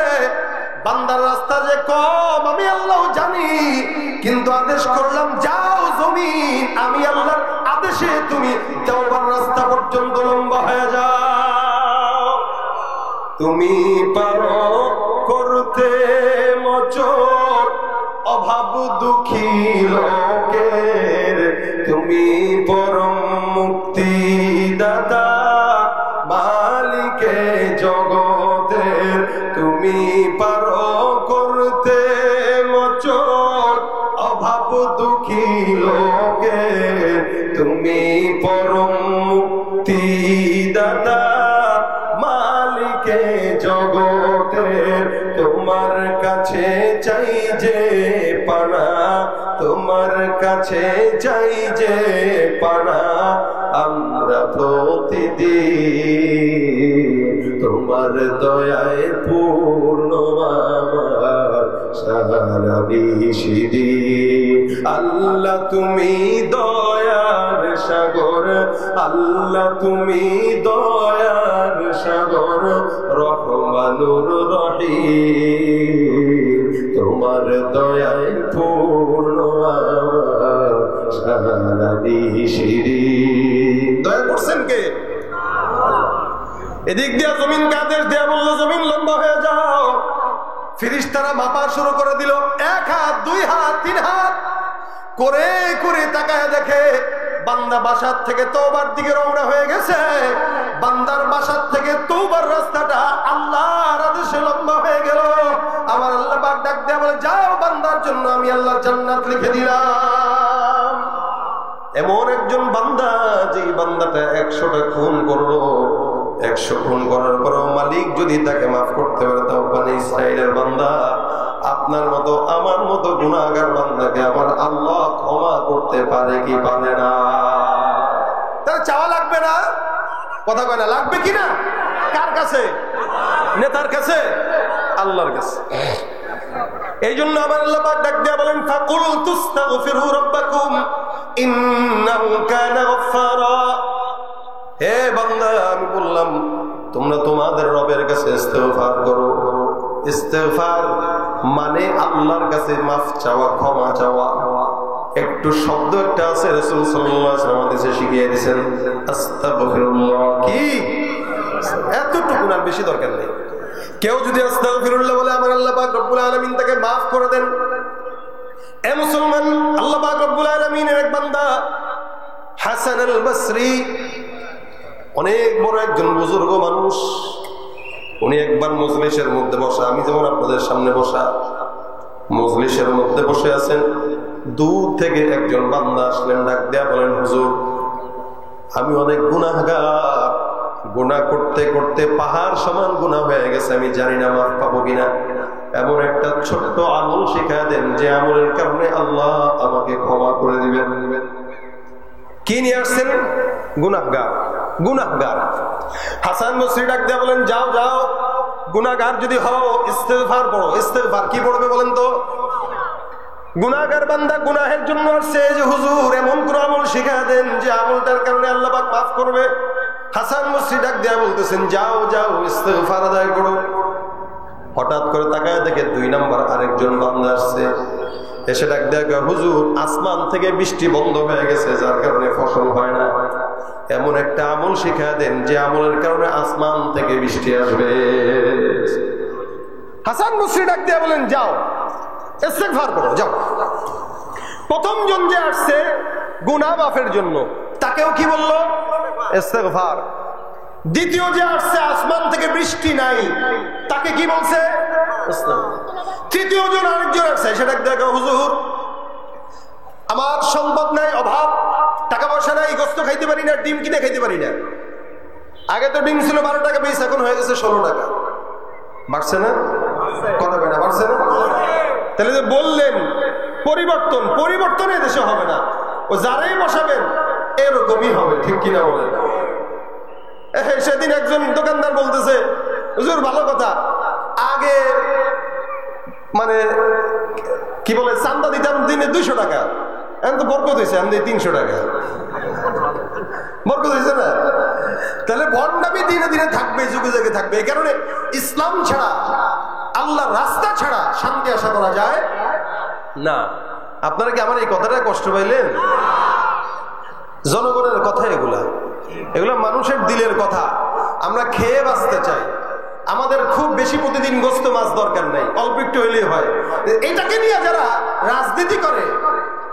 বান্দার রাস্তা যে কম আমি আল্লাহ জানি, কিন্তু আদেশ করলাম যাও জমিন, আমি আল্লাহর আদেশে তুমি তওবার রাস্তা পর্যন্ত লম্বা হয়ে যাও। তুমি পারো করতে মোচন অভাব দুঃখী লোকের, তুমি পরম মুক্তি দাতা মালিকে জগতের, তুমি পারো করতে মোচন অভাব দুঃখী লোকের, তুমি পরম মুক্তি দাতা মালিকে জগতের, তোমার কাছে চাই যে পানা, তোমার কাছে চাই যে পানা আমরা প্রতিদিন, তোমার দয়ায় পূর্ণ আমার সারা নিশিদি। আল্লাহ তুমি দয়ার সাগর, আল্লাহ তুমি দয়ার সাগর, রহমানুর রহিম, তোমার দয়ায় পূর্ণ আমার সারা নিশিদি। দয়া করছেন কে? এদিক দিয়া জমিন কাদের দিয়া বললো জমিন লম্বা হয়ে যাও। ফেরেশতারা মাপা শুরু করে দিল, 1 হাত 2 হাত 3 হাত করে করে তাকায় দেখে বান্দা বাসার থেকে তওবার দিকে রওনা হয়ে গেছে। বান্দার বাসার থেকে তওবার রাস্তাটা আল্লাহর আদেশে লম্বা হয়ে গেল। আমার আল্লাহ পাক ডাক দেয়া বলে, যাও বান্দার জন্য আমি আল্লাহ জান্নাত লিখে দিলাম। এমন একজন বান্দা, যে বান্দাটা 100টা খুন করলো, 100 খুন করার পরেও মালিক যদি তাকে মাফ করতে পারে, তাও বনি ইসরাইলের বান্দা আপনার মতো আমার মতো গুনাহগার বান্দাকে আমার আল্লাহ ক্ষমা করতে পারে কি পারে না? তার চাওয়া লাগবে না? কথা কয় না, লাগবে কি না? কার কাছে? নেতার কাছে? আল্লাহর কাছে। এই জন্য আমার আল্লাহ পাক ডাক দিয়া বলেন, ফাকুল তুস্তাগফিরু রাব্বাকুম ইন্নাহু কানা গফফারা। হে বান্দা, আমি বললাম তোমরা তোমাদের রবের কাছে ইস্তেগফার করো। ইস্তেগফার মানে আল্লাহর কাছে মাফ চাওয়া, ক্ষমা চাওয়া। একটু শব্দ একটা আছে, রাসূল সাল্লাল্লাহু আলাইহি ওয়াসাল্লাম হাদিসে শিখিয়ে দিয়েছেন, আস্তাগফিরুল্লাহ। কি এতটুকু না, বেশি দরকার নেই। কেউ যদি আস্তাগফিরুল্লাহ বলে, আমার আল্লাহ পাক রব্বুল আলামিন তাকে মাফ করে দেন। এ মুসলমান, আল্লাহ পাক রব্বুল আলামিনের এক বান্দা হাসান আল বসরি, অনেক বড় একজন বুজুর্গ মানুষ। উনি একবার মজলিসের মধ্যে বসা, আমি যেমন আপনাদের সামনে বসা, মজলিসের মধ্যে বসে আছেন। দূর থেকে একজন বান্দা আসলেন, ডাক দেয়া বলেন, হুজুর আমি অনেক গুনাহগার, গুনাহ করতে করতে পাহাড় সমান গুনাহ হয়ে গেছে, আমি জানি না মাফ পাবো কিনা। এমন একটা ছোট্ট আমল শিখায় দেন যে আমলের কারণে আল্লাহ আমাকে ক্ষমা করে দিবেন। কি নিয়ে আসছেন? গুনাহগার, গুনাহগার। হাসান বসরি ডাক দেয়া বলেন, যাও যাও, গুনাহগার যদি হও ইস্তেগফার পড়ো। ইস্তেগফার কি পড়বে বলেন তো? গুনাহগার বান্দা গুনাহের জন্য আসছে, যে হুজুর এমন কোন আমল শিখায় দেন যে আমলটার কারণে আল্লাহ পাক মাফ করবে। হাসান বসরি ডাক দেয়া বলতেছেন, যাও যাও ইস্তেগফার আদায় করো। হঠাৎ করে তাকায় দেখে 2 নাম্বার আরেকজন বান্দা আসছে, এসে ডাক দেয়া, হুজুর আসমান থেকে বৃষ্টি বন্ধ হয়ে গেছে, যার কারণে ফসল হয় না। এমন একটা আমল শিখায় দেন যে আমলের কারণে আসমান থেকে বৃষ্টি আসবে। হাসান বসরি ডাক দেয়া বলেন, যাও ইস্তেগফার করো, যাও। প্রথম জন যে আসছে গুনাহ মাফের জন্য, তাকেও কি বললো? ইস্তেগফার। দ্বিতীয় যে আসছে আসমান থেকে বৃষ্টি নাই, তাকে কি বলছে? তৃতীয় জন আরেকজন আসছে, সেটা দেখো, হুজুর আমার সম্পদ নাই, অভাব, টাকা পয়সা নাই, গোস্ত খাইতে পারি না, ডিম কিনে খাইতে পারি না। আগে তো ডিম ছিল 12 টাকা পিস, এখন হয়ে গেছে 16 টাকা। বাড়ছে না? কথা বলে না, বাড়ছে না? তাহলে যে বললেন পরিবর্তন, পরিবর্তন এই দেশে হবে না, ও যারাই বসাবেন এরকমই হবে, ঠিক কিনা বলেন? সেদিন একজন দোকানদার বলতেছে, হুজুর ভালো কথা, আগে মানে কি বলে চান্দা দিতাম দিনে 200 টাকা, এখন তো বরকত হয়েছে, আমি 300 টাকা। বরকত হয়েছে না? তাহলে ভণ্ডামি দিনে দিনে থাকবে, যুগে যুগে থাকবে। এই কারণে ইসলাম ছাড়া, আল্লাহর রাস্তা ছাড়া শান্তি আশা করা যায় না। আপনারা কি আমার এই কথাটা কষ্ট পাইলেন? জনগণের কথা এগুলা, এগুলা মানুষের দিলের কথা। আমরা খেয়ে বাঁচতে চাই, আমাদের খুব বেশি প্রতিদিন গোস্ত মাছ দরকার নাই, অল্প একটু হইলেই হয়। এটাকে নিয়ে যারা রাজনীতি করে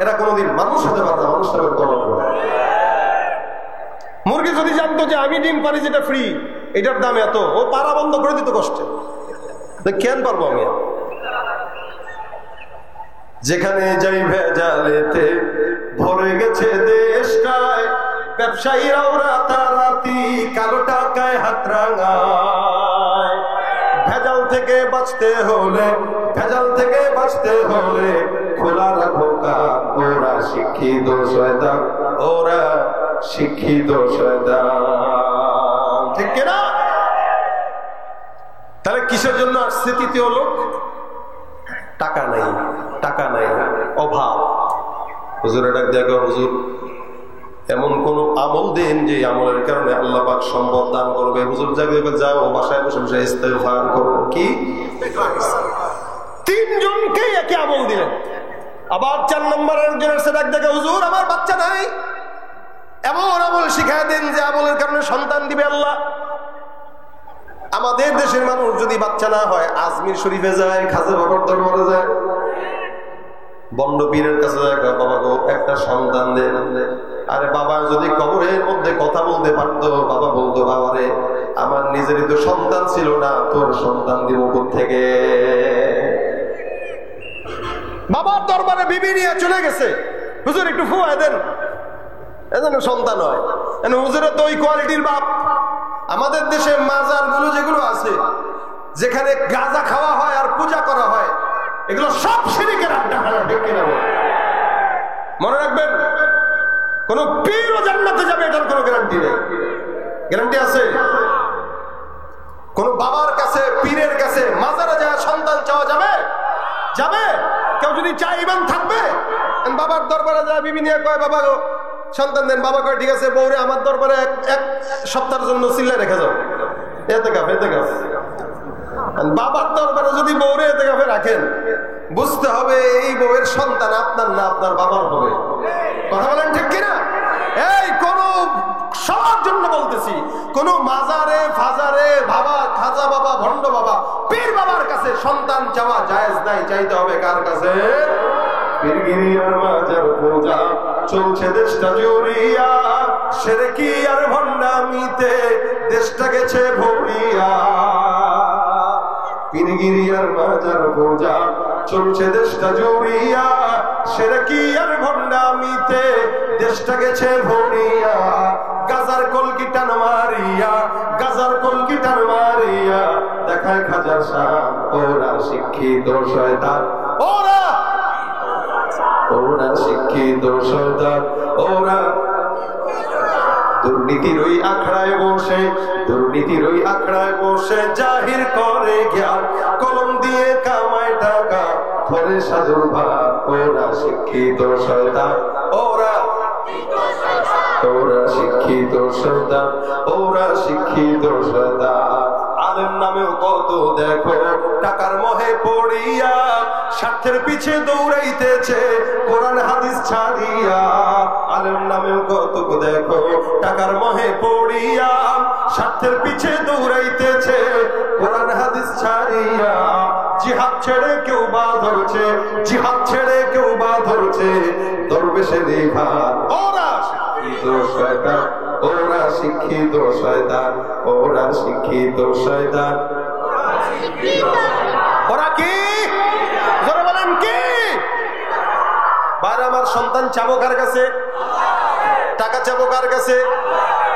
এরা কোনোদিন মানুষ হতে পারে না, মানুষ হবে কলঙ্ক। মুরগি যদি জানতো যে আমি ডিম পারি যেটা ফ্রি, এটার দাম এত, ও পাড়া বন্ধ করে দিত কষ্টে। কেন পারবো আমি? যেখানে যাই ভেজালেতে ভরে গেছে দেশটায়, ব্যবসায়ীরাও রাতারাতি কালো টাকায় হাত রাঙায়। ভেজাল থেকে বাঁচতে হলে, ভেজাল থেকে বাঁচতে হলে খোলা রাখো কান, শিক্ষিত শয়তান, ওরা শিক্ষিত শয়তান। ঠিক কিনা? তাহলে কিসের জন্য আসছে তৃতীয় লোক? টাকা নাই, টাকা নাই, অভাব। হুজুরে ডাক দেখো, হুজুর এমন কোন আমল দেন যে আমলের কারণে আল্লাহ পাক সম্পদ দান করবে। হুজুর জায়গায় যাও, বাসায় বসে বসে ইস্তেগফার করো। কি তিনজনকে একই আমল দিলেন। আবার 4 নম্বর একজনের সে ডাক দেখে, হুজুর আমার বাচ্চা নাই, এমন আমল শিখায় দেন যে আমলের কারণে সন্তান দিবে আল্লাহ। আমাদের দেশের মানুষ যদি বাচ্চা না হয় আজমির শরীফে যায়, খাজা বাবার দরবারে যায়, বন্ড পীরের কাছে যায়, বাবা গো একটা সন্তান দেন। আরে বাবা যদি কবরের মধ্যে কথা বলতে পারতো, বাবা বলতো, বাবারে আমার নিজেরই তো সন্তান ছিল না, তোর সন্তান দিব কোত্থেকে? বাবার দরবারে বিবি নিয়ে চলে গেছে, হুজুর একটু ফুয়ায় দেন, এজন্য সন্তান হয়। হুজুরের তো ওই কোয়ালিটির বাপ। আমাদের দেশে মাজার গুলো যেগুলো আছে, যেখানে গাঁজা খাওয়া হয় আর পূজা করা হয়, এগুলো সব শিরকের আড্ডা। মনে রাখবেন, কোন পীরও জান্নাতে যাবে এটার কোনো গ্যারান্টি নেই। গ্যারান্টি আছে? কোন বাবার কাছে, পীরের কাছে, মাজারে যায় সন্তান চাওয়া যাবে? যাবে? কেউ যদি চায় ইমান থাকবে? বাবার দরবারে যায়, বিবি নিয়ে কয়, বাবা গো সন্তান দেন। বাবা কয় ঠিক আছে, বউরে আমার দরবারে এক সপ্তাহের জন্য সিল্লা রেখে যাও, এতে কাফ। বাবার দরবারে যদি বউরে এতে কাফে রাখেন, বুঝতে হবে এই বউয়ের সন্তান আপনার না, আপনার বাবার হবে। কথা বলেন ঠিক কিনা? এই কোন সবার জন্য বলতেছি, কোন মাজারে ফাজারে বাবা, খাজা বাবা, ভণ্ড বাবা, পীর বাবার কাছে সন্তান চাওয়া জায়েজ নাই। চাইতে হবে কার কাছে? পীরগিরিয়ার মাজার পূজা চলছে দেশটা জুড়িয়া, শিরকি আর ভণ্ডামিতে দেশটা গেছে ভরিয়া। পীরগিরিয়ার মাজার পূজা চলছে দেশটা জুড়িয়া, শিরকি আর ভণ্ডামিতে দেশটা গেছে ভরিয়া। গাজার কলকি টান মারিয়া, গাজার কলকি টান মারিয়া দেখায় খাজার শান, ওরা শিক্ষিত শয়তান, ওরা শিক্ষিত শয়তান, ওরা দুর্নীতির ওই আখড়ায় বসে, দুর্নীতির ওই আখড়ায় বসে জাহির করে জ্ঞান, কলম দিয়ে কামায় টাকা, ঘরে সাধুর ভাত। ওরা শিক্ষিত শয়তান, ওরা শিক্ষিত শয়তান, ওরা শিক্ষিত শয়তান। আলেম নামেও কত দেখো টাকার মোহে পড়িয়া, স্বার্থের পিছে দৌড়াইতেছে কোরআন হাদিস ছাড়িয়া। আলেম নামেও কত দেখো টাকার মোহে পড়িয়া, স্বার্থের পিছে দৌড়াইতেছে কোরআন হাদিস ছাড়িয়া। জিহাদ ছেড়ে কেউ বা ধরছে, জিহাদ ছেড়ে কেউ বা ধরছে দরবেশের ভাত। ওরা শিক্ষিত শয়তান, ওরা শিক্ষিত শয়তান, ওরা শিক্ষিত শয়তান। ওরা কি? জোরে বলেন কি? বাইরে আমার সন্তান চাবো কার কাছে? টাকা চাবো কার কাছে?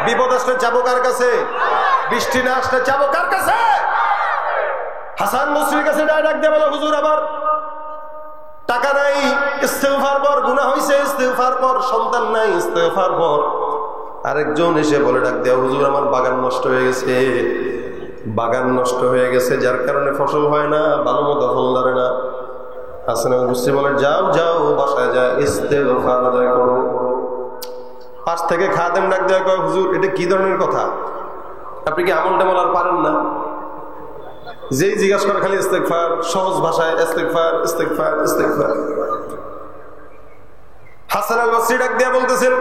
বিপদ আসলে চাবো কার কাছে? বৃষ্টি না আসলে চাবো কার কাছে? হাসান বসরির কাছে ডাক দিয়ে বলো, হুজুর আমার টাকা নাই, ইস্তেগফার পর, গুনাহ হইছে ইস্তেগফার পর, সন্তান নাই ইস্তেগফার পর। আরেকজন এসে বলে ডাক দেয়া, হুজুর আমার বাগান নষ্ট হয়ে গেছে, বাগান নষ্ট হয়ে গেছে, যার কারণে ফসল হয় না, ভালো মতো ফল ধরে না। হাসান বসরি বলে, যাও যাও বাসায় যা ইস্তেগফার আদায় করো। পাশ থেকে খাদেম ডাক দেয়া কয়, হুজুর এটা কি ধরনের কথা? আপনি কি আমল টামল আর পারেন না? যেই জিজ্ঞাসা করে খালি ইস্তেগফার, সহজ ভাষায় ইস্তেগফার, ইস্তেগফার, ইস্তেগফার। হাসান আল বসরি ডাক দিয়া বলতেছেন,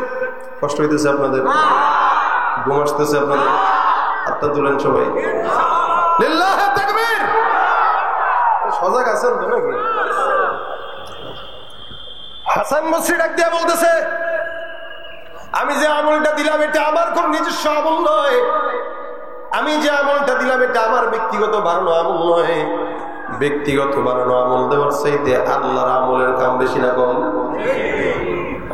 কষ্ট হইতেছে আপনাদের, ঘুম আসতেছে আপনাদের, হাতটা তুলেন সবাই, লিল্লাহি তাকবীর। সজাগ আছেন তো নাকি? হাসান বসরি ডাক দিয়া বলতেছে, আমি যে আমলটা দিলাম এটা আমার কোন নিজস্ব আমল নয়, আমি যে আমলটা দিলাম এটা আমার ব্যক্তিগত বানানো আমল নয়। ব্যক্তিগত বানানো আমল দেওয়ার চাইতে আল্লাহর আমলের কাম বেশি না কম?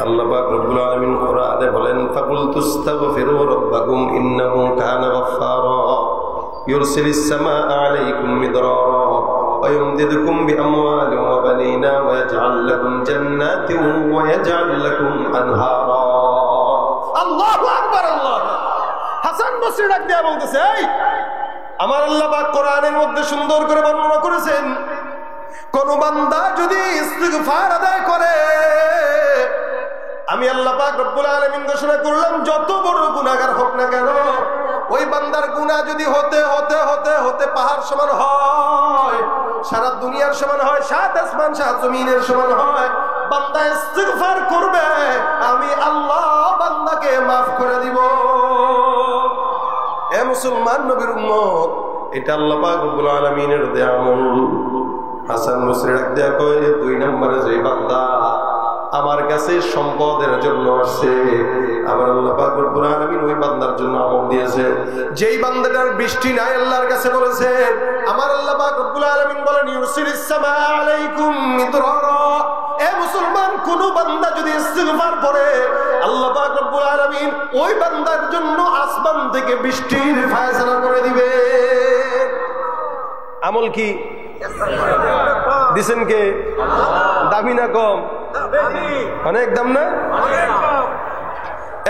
আল্লাহ পাক রব্বুল আলামিন কোরআনে বলেন, ফাকুলতুস্তাগফিরু রাব্বাকুম ইন্নাহু কানা গাফফারা ইউরসিলিস সামাআ আলাইকুম মিদরারা ويمددكم بأموال وبنين ويجعل لكم جنات ويجعل لكم أنهارا الله أكبر الله হাসান বসরি ডাক দিয়া বলতেছে, এই আমার আল্লাহ পাক কোরআনের মধ্যে সুন্দর করে বর্ণনা করেছেন, কোন বান্দা যদি ইস্তিগফার আদায় করে, আমি আল্লাহ পাক রব্বুল আলামিন ঘোষণা করলাম যত বড় গুনাহগার হোক না কেন, ওই বান্দার গুনাহ যদি হতে হতে হতে হতে পাহাড় সমান হয়, সারা দুনিয়ার সমান হয়, সাত আসমান সাত জমিনের সমান হয়, বান্দা ইস্তিগফার করবে, আমি আল্লাহ বান্দাকে মাফ করে দিব। এ মুসলমান নবীর উম্মত, এটা আল্লাহ পাক রব্বুল আলামিনের দেয়া আমল। হাসান বসরি ডাক দেয়া কয়, 2 নম্বরে যে বান্দা আমার কাছে সম্পদের জন্য আসছে, আমার আল্লাহ পাক রব্বুল আলামিন ওই বান্দার জন্য আমল দিয়েছে। যেই বান্দাটার বৃষ্টি নাই আল্লাহর কাছে বলেছে, আমার আল্লাহ পাক রব্বুল আলামিন বলেন ইউরসিলিস সামা আলাইকুম মিদরারা। এ মুসলমান, কোন বান্দা যদি ইস্তিগফার করে, আল্লাহ পাক রব্বুল আলামিন ওই বান্দার জন্য আসমান থেকে বৃষ্টির ফয়সালা করে দিবে। আমল কি দিছেন কে? দামি না কম? অনেক দাম না?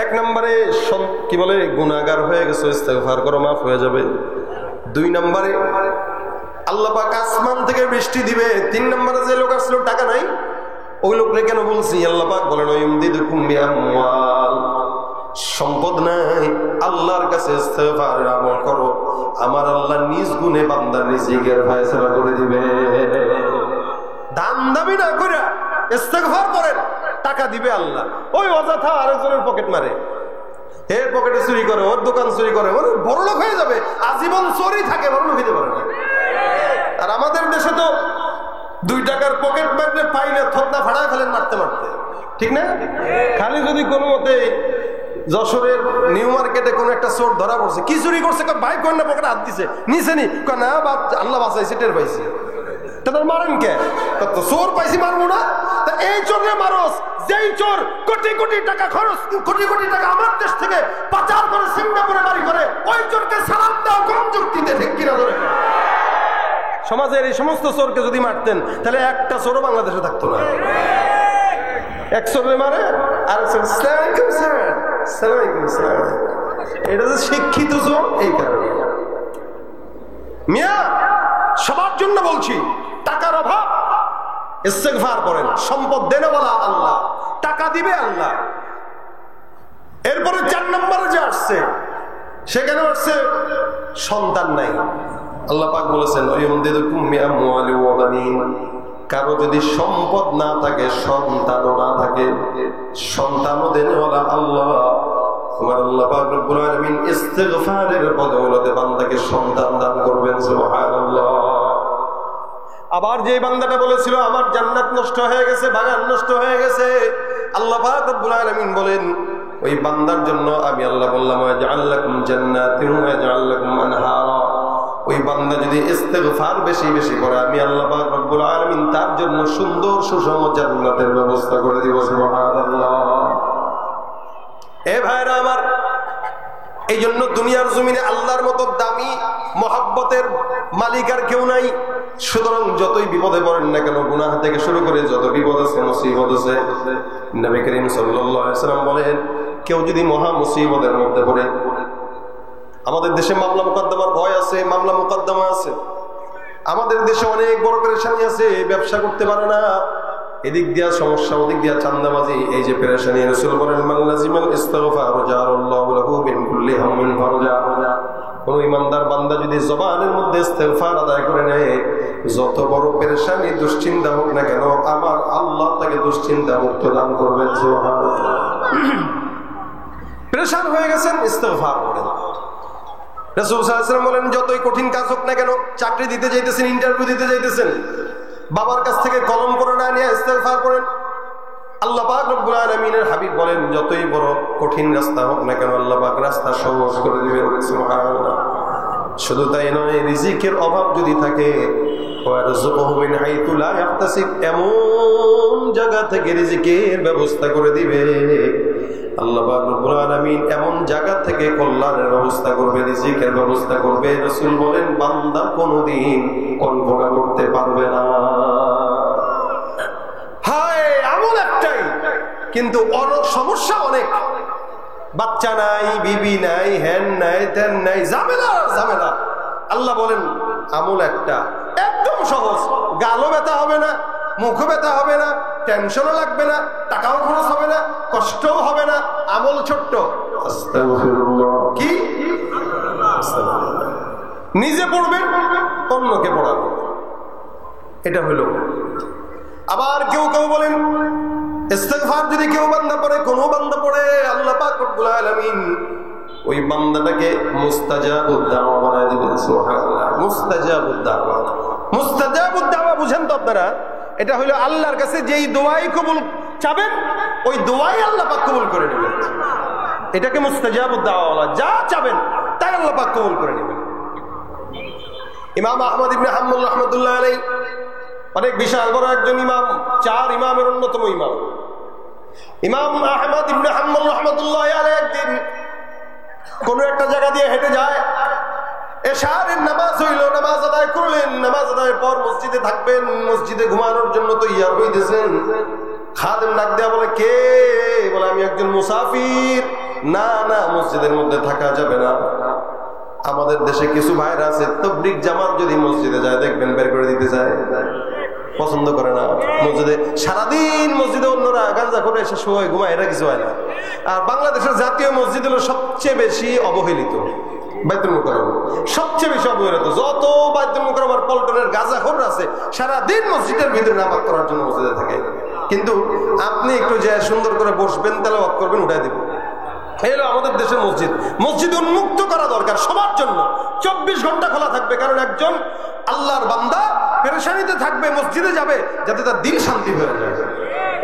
1 নম্বরে কি বলে, গুনাহগার হয়ে গেছে, ইস্তিগফার করো, মাফ হয়ে যাবে। 2 নম্বরে আল্লাহ পাক আসমান থেকে বৃষ্টি দিবে। 3 নম্বরে যে লোক আসলো টাকা নাই, ওই লোককে কেন বলছি? আল্লাহ পাক বলেন ইউমদিদুকুম বিআমওয়াল, সম্পদ নাই, আল্লাহর কাছে ইস্তিগফারের আমল করো, আমার আল্লাহ নিজ গুণে বান্দার রিজিকের ফয়সালা করে দিবে। দাম দামি না করে ইস্তিগফার করেন, টাকা দিবে আল্লাহ। ওই অযথা আরেকজনের পকেট মারে, এর পকেটে চুরি করে, ওর দোকান চুরি করে, মানে বড় লোক হয়ে যাবে, আজীবন চোরই থাকে, বড় লোক হইতে পারে না। আর আমাদের দেশে তো 2 টাকার পকেট মারলে পাইলে থতনা ফাড়ায় ফেলেন মারতে মারতে, ঠিক না? খালি যদি কোনো মতে যশোরের নিউ মার্কেটে কোন একটা চোর ধরা পড়ছে, কি চুরি করছে, বাইক কোন না পকেটে হাত দিছে, নিচে নি না, আল্লাহ বাঁচাইছে, টের পাইছি, তাদের মারেন কে? চোর পাইছি মারবো না? এই চোরে মারস, যেই চোর কোটি কোটি টাকা খরচ, কোটি কোটি টাকা আমার দেশ থেকে পাচার করে সিঙ্গাপুরে বাড়ি করে, ওই চোরকে সালাম দাও কোন যুক্তিতে, ঠিক কিনা? ধরে সমাজের এই সমস্ত চোরকে যদি মারতেন, তাহলে একটা চোরও বাংলাদেশে থাকতো না। এক চোরে মারে আর এটা যে শিক্ষিত চোর, এই কারণে। মিয়া, সবার জন্য বলছি, টাকার অভাব, ইস্তিগফার করেন, সম্পদ দেনওয়ালা আল্লাহ, টাকা দিবে আল্লাহ। এরপরে 4 নম্বরে যে আসছে, সেখানে আসছে সন্তান নাই। আল্লাহ পাক বলেছেন ইউমদিদুকুম বিআমওয়ালি ওয়া বানিন, কারো যদি সম্পদ না থাকে, সন্তানও না থাকে, সন্তানও দেনওয়ালা আল্লাহ। তোমার আল্লাহ পাক রব্বুল আলামিন ইস্তিগফারের বদৌলতে বান্দাকে সন্তান দান করবেন, সুবহানাল্লাহ। আবার যে বান্দাটা বলেছিল আমার জান্নাত নষ্ট হয়ে গেছে, বাগান নষ্ট হয়ে গেছে, আল্লাহ পাক রব্বুল আলামিন বলেন ওই বান্দার জন্য আমি আল্লাহ বললাম ওয়াজআল লাকুম জান্নাতিন ওয়াজআল লাকুম আনহারা। ওই বান্দা যদি ইস্তিগফার বেশি বেশি করে, আমি আল্লাহ পাক রব্বুল আলামিন তার জন্য সুন্দর সুষম জান্নাতের ব্যবস্থা করে দিব, সুবহানাল্লাহ। এ ভাইরা আমার, এই জন্য দুনিয়ার জমিনে আল্লাহর মতো দামি মহাব্বতের মালিক আর কেউ নাই। সুতরাং যতই বিপদে পড়েন না কেন, গুনাহ থেকে শুরু করে যত বিপদ আছে, মুসিবত আছে, নবী করিম সাল্লাল্লাহু আলাইহি ওয়াসাল্লাম বলেন, কেউ যদি মহা মুসিবতের মধ্যে পড়ে, আমাদের দেশে মামলা মোকদ্দমার ভয় আছে, মামলা মোকদ্দমা আছে, আমাদের দেশে অনেক বড় পেরেশানি আছে, ব্যবসা করতে পারে না, এদিক দিয়া সমস্যা, ওদিক দিয়া চান্দাবাজি, এই যে পেরেশানি, রাসূল বলেন মান লাজিমাল ইস্তিগফার জাআলাল্লাহু লাহু মিন কুল্লি হাম্মিন ফারজা। কোন ইমানদার বান্দা যদি জবানের মধ্যে ইস্তিগফার আদায় করে নেয়, যত বড় পেরেশানি দুশ্চিন্তা হোক না কেন, আমার আল্লাহ তাকে দুশ্চিন্তা মুক্ত দান করবেন, সুবহানাল্লাহ। পেরেশান হয়ে গেছেন, ইস্তিগফার করেন। রাসূল সাল্লাল্লাহু আলাইহি ওয়াসাল্লাম বলেন যতই কঠিন কাজ হোক না কেন, চাকরি দিতে যাইতেছেন, ইন্টারভিউ দিতে যাইতেছেন, বাবার কাছ থেকে কলম করে না নিয়ে ইস্তিগফার করেন। আল্লাহ পাক রব্বুল আলামিনের হাবিব বলেন যতই বড় কঠিন রাস্তা হোক না কেন, আল্লাহ পাক রাস্তা সহজ করে দিবেন, সুবহানাল্লাহ। শুধু তাই নয়, রিজিকের অভাব যদি থাকে, ওয়ারযুকুহু মিন হাইতু লা ইয়াহতাসিব, এমন জায়গা থেকে রিজিকের ব্যবস্থা করে দিবে আল্লাহ পাক রব্বুল আলামিন এমন জায়গা থেকে কল্যাণের ব্যবস্থা করবে, রিজিকের ব্যবস্থা করবে, রাসূল বলেন বান্দা কোনদিন কল্পনা করতে পারবে না। হায় আমল একটাই, কিন্তু সমস্যা অনেক। বাচ্চা নাই, বিবি নাই, হ্যান নাই, ত্যান নাই, ঝামেলা ঝামেলা। আল্লাহ বলেন আমল একটা, একদম সহজ। গালও ব্যথা হবে না, মুখও ব্যথা হবে না, টেনশনও লাগবে না, টাকাও খরচ হবে না, কষ্টও হবে না। আমল ছোট্ট, কি নিজে পড়বেন, অন্যকে পড়াবেন, এটা হলো। আবার কেউ কেউ বলেন ইস্তিগফার যদি কেউ বান্দা পড়ে, কোন বান্দা পড়ে, আল্লাহ পাক রব্বুল আলামিন ওই বান্দাটাকে মুস্তাজাবুদ দাওয়া বানায় দিবেন। সুবহানাল্লাহ। মুস্তাজাবুদ দাওয়া, মুস্তাজাবুদ দাওয়া বুঝেন তো আপনারা? এটা হলো আল্লাহর কাছে যেই দোয়াই কবুল চাবেন, ওই দোয়াই আল্লাহ পাক কবুল করে নেবেন। এটাকে মুস্তাজাবুদ দাওয়া বলা। যা চাবেন তাই আল্লাহ পাক কবুল করে নেবেন। ইমাম আহমদ ইবনে হাম্বল রাহমাতুল্লাহ আলাইহি অনেক বিশাল বড় একজন ইমাম, 4 ইমামের অন্যতম ইমাম। ইমাম আহমদ ইবনে হাম্বল রাহমাতুল্লাহ আলাইহি একদিন কোন একটা জায়গা দিয়ে হেঁটে যায়, এশারের নামাজ হইল, নামাজ আদায় করলেন। নামাজ আদায়ের পর মসজিদে থাকবেন, মসজিদে ঘুমানোর জন্য তৈয়ার হইতেছেন। খাদেম ডাক দেয়া বলে, কে? বলে আমি একজন মুসাফির। না না, মসজিদের মধ্যে থাকা যাবে না। আমাদের দেশে কিছু ভাইরা আছে, তাবলীগ জামাত যদি মসজিদে যায় দেখবেন বের করে দিতে চায়, পছন্দ করে না। মসজিদে সারাদিন মসজিদে অন্যরা গাঁজা করে এসে শোয়, ঘুমায়, এটা কিছু হয় না। আর বাংলাদেশের জাতীয় মসজিদ হলো সবচেয়ে বেশি অবহেলিত, বাইতুল মুকাররম সবচেয়ে বেশি অবহেলিত। যত বাইতুল মুকাররম আর পল্টনের গাঁজাখোর আছে সারাদিন মসজিদের ভিতরে নামাজ পড়ার জন্য মসজিদে থাকে, কিন্তু আপনি একটু যে সুন্দর করে বসবেন, তেলাওয়াত করবেন, উঠাই দেবেন। এই হলো আমাদের দেশের মসজিদ। মসজিদ উন্মুক্ত করা দরকার সবার জন্য, 24 ঘন্টা খোলা থাকবে। কারণ একজন আল্লাহর বান্দা পেরেশানিতে থাকবে, মসজিদে যাবে যাতে তার দিল শান্তি হয়ে যায়,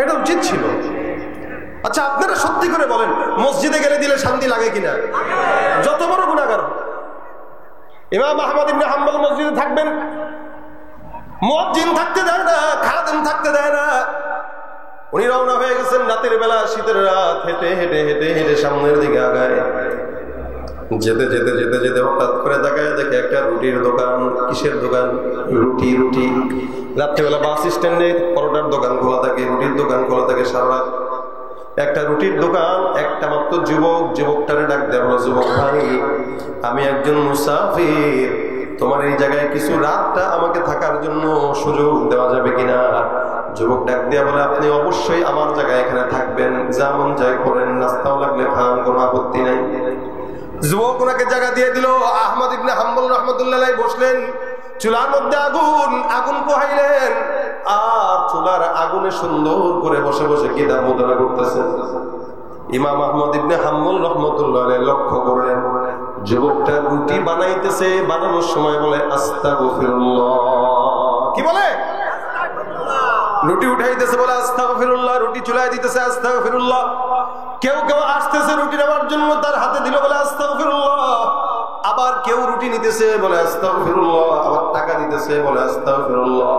এটা উচিত ছিল। আচ্ছা আপনারা সত্যি করে বলেন, মসজিদে গেলে দিলে শান্তি লাগে কিনা? যত বড় গুনাহগার। ইমাম আহমদ ইবনে হাম্বল মসজিদে থাকবেন, মুয়াজ্জিন থাকতে দেয় না, খাদেম থাকতে দেয় না। উনি রওনা হয়ে গেছেন রাতের বেলা, শীতের রাত, হেঁটে হেঁটে হেঁটে হেঁটে সামনের দিকে আগায়। যেতে যেতে যেতে যেতে হঠাৎ করে তাকায় দেখে একটা রুটির দোকান। কিসের দোকান? রুটি। রুটি। রাত্রেবেলা বাস স্ট্যান্ডে পরোটার দোকান খোলা থাকে, রুটির দোকান খোলা থাকে সারা রাত। একটা রুটির দোকান, একটা মাত্র যুবক। যুবকটারে ডাক দেয়া বলো, যুবক ভাই আমি একজন মুসাফির, তোমার এই জায়গায় কিছু রাতটা আমাকে থাকার জন্য সুযোগ দেওয়া যাবে কিনা? যুবক ডাক দিয়া বলে, আপনি অবশ্যই আমার জায়গায় এখানে থাকবেন, যেমন যাই করেন, নাস্তাও লাগলে খান, কোনো আপত্তি নাই। যুবক ওনাকে জায়গা দিয়ে দিল। আহমদ ইবনে হাম্বল রাহমাতুল্লাহ বসলেন, চুলার মধ্যে আগুন পোহাইলেন, আর চুলার আগুনে সুন্দর করে বসে বসে কিতাব মুদ্রা করতেছেন। ইমাম আহমদ ইবনে হাম্বল রাহমাতুল্লাহ লক্ষ্য করলেন যুবকটা রুটি বানাইতেছে, বানানোর সময় বলে আস্তাগফিরুল্লাহ। কি বলে? রুটি উঠাইতেছে বলে আস্তাগফিরুল্লাহ, রুটি চুলায় দিতেছে আস্তাগফিরুল্লাহ। কেউ কেউ আসতেছে রুটি নেওয়ার জন্য, তার হাতে দিল বলে আস্তাগফিরুল্লাহ। আবার কেউ রুটি নিতেছে বলে আস্তাগফিরুল্লাহ, আবার টাকা দিতেছে বলে আস্তাগফিরুল্লাহ।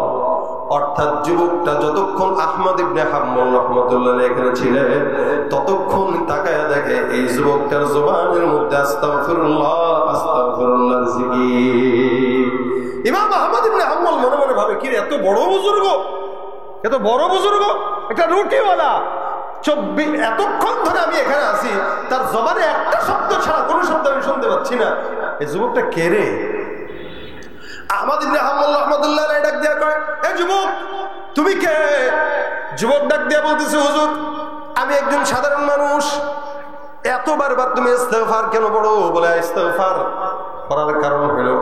অর্থাৎ যুবকটা যতক্ষণ আহমদ ইবনে হাম্বল রাহমাতুল্লাহ এখানে ছিলেন, ততক্ষণ তাকায়া দেখে এই যুবকটার জবানের মধ্যে আস্তাগফিরুল্লাহ আস্তাগফিরুল্লাহ জিকির। ইমাম আহমদ ইবনে হাম্বল মনে মনে ভাবে, কি এত বড় বুজুর্গ, এত বড় বুজুর্গ, একটা রুটিওয়ালা, এতক্ষণ ধরে আমি এখানে আছি, তার জবানে একটা শব্দ ছাড়া কোনো শব্দ আমি শুনতে পাচ্ছি না, এই যুবকটা কে রে? আহমদ ইবনে হাম্বল রাহমাতুল্লাহ আলাইহি ডাক দিয়া কয়, এ যুবক তুমি কে? যুবক ডাক দিয়া বলতেছে, হুজুর আমি একজন সাধারণ মানুষ। এত বারবার তুমি ইস্তেগফার কেন পড়ো? বলে ইস্তেগফার করার কারণ হলো,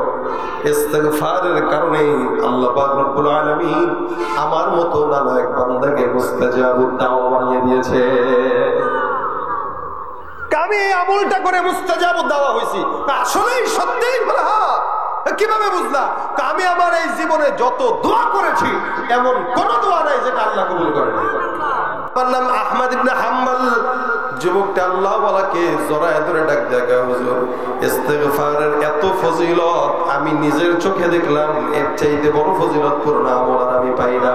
ইস্তেগফারের কারণে আল্লাহ পাক রব্বুল আলামিন আমার মতো নালায়েক বান্দাকে মুস্তাজাবুদ দাওয়া বানিয়ে দিয়েছে। আমি আমলটা করে মুস্তাজাবুদ দাওয়া হইছি। আসলেই সত্যিই? বলে হ্যাঁ। কিভাবে বুঝলা? আমি আমার এই জীবনে যত দোয়া করেছি এমন কোন দোয়া নাই যেটা আল্লাহ কবুল করে নাই। আমার নাম আহমদ ইবনে হাম্বল। যুবকটা আল্লাহ ওয়ালাকে জড়ায় ধরে ডাক দেখা, হুজুর ইস্তেগফারের এত ফজিলত আমি নিজের চোখে দেখলাম, এর চাইতে বড় ফজিলত পূর্ণ আমল আর আমি পাই না।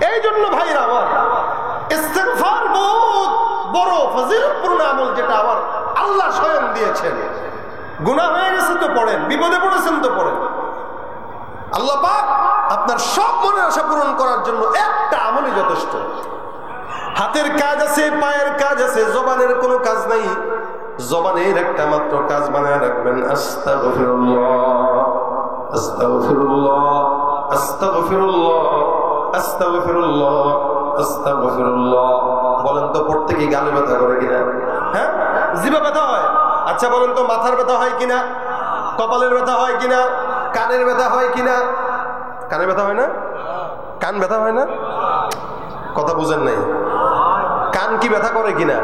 এই জন্য ভাইরা আমার, ইস্তেগফার বহুত বড় ফজিলতপূর্ণ আমল, যেটা আমার আল্লাহ স্বয়ং দিয়েছেন। গুনাহ হয়ে গেছে তো পড়েন, বিপদে পড়েছেন তো পড়েন। আল্লাহ পাক আপনার সব মনের আশা পূরণ করার জন্য একটা আমলই যথেষ্ট। হাতের কাজ আছে, পায়ের কাজ আছে, জবানের কোনো কাজ নাই। জবানের একটা মাত্র কাজ বানায় রাখবেন, আস্তাগফিরুল্লাহ আস্তাগফিরুল্লাহ আস্তাগফিরুল্লাহ আস্তাগফিরুল্লাহ আস্তাগফিরুল্লাহ। বলেন তো পড়তে কি গালে ব্যথা করে কিনা? হ্যাঁ, জিভে ব্যথা হয়। আচ্ছা বলেন তো মাথার ব্যথা হয় কিনা, কপালের ব্যথা হয় কিনা, কানের ব্যথা হয় কিনা? কানে ব্যথা হয় না? কান ব্যথা হয় না? কথা বুঝেন নাই। কান কি ব্যথা করে কিনা?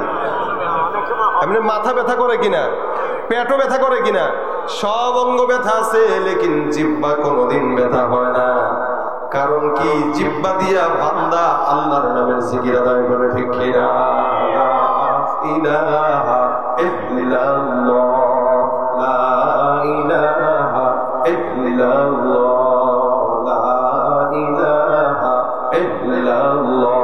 এমনি মাথা ব্যথা করে কিনা? পেটও ব্যথা করে কিনা? সব অঙ্গ ব্যথা আছে, লেকিন জিহ্বা কোনোদিন ব্যথা হয় না। কারণ কি? জিহ্বা দিয়া বান্দা আল্লাহর নামের জিকির আদায় করে, ঠিক কিনা? ইলাহা ইল্লাল্লাহ লা ইলাহা ইল্লাল্লাহ লা ইলাহা ইল্লাল্লাহ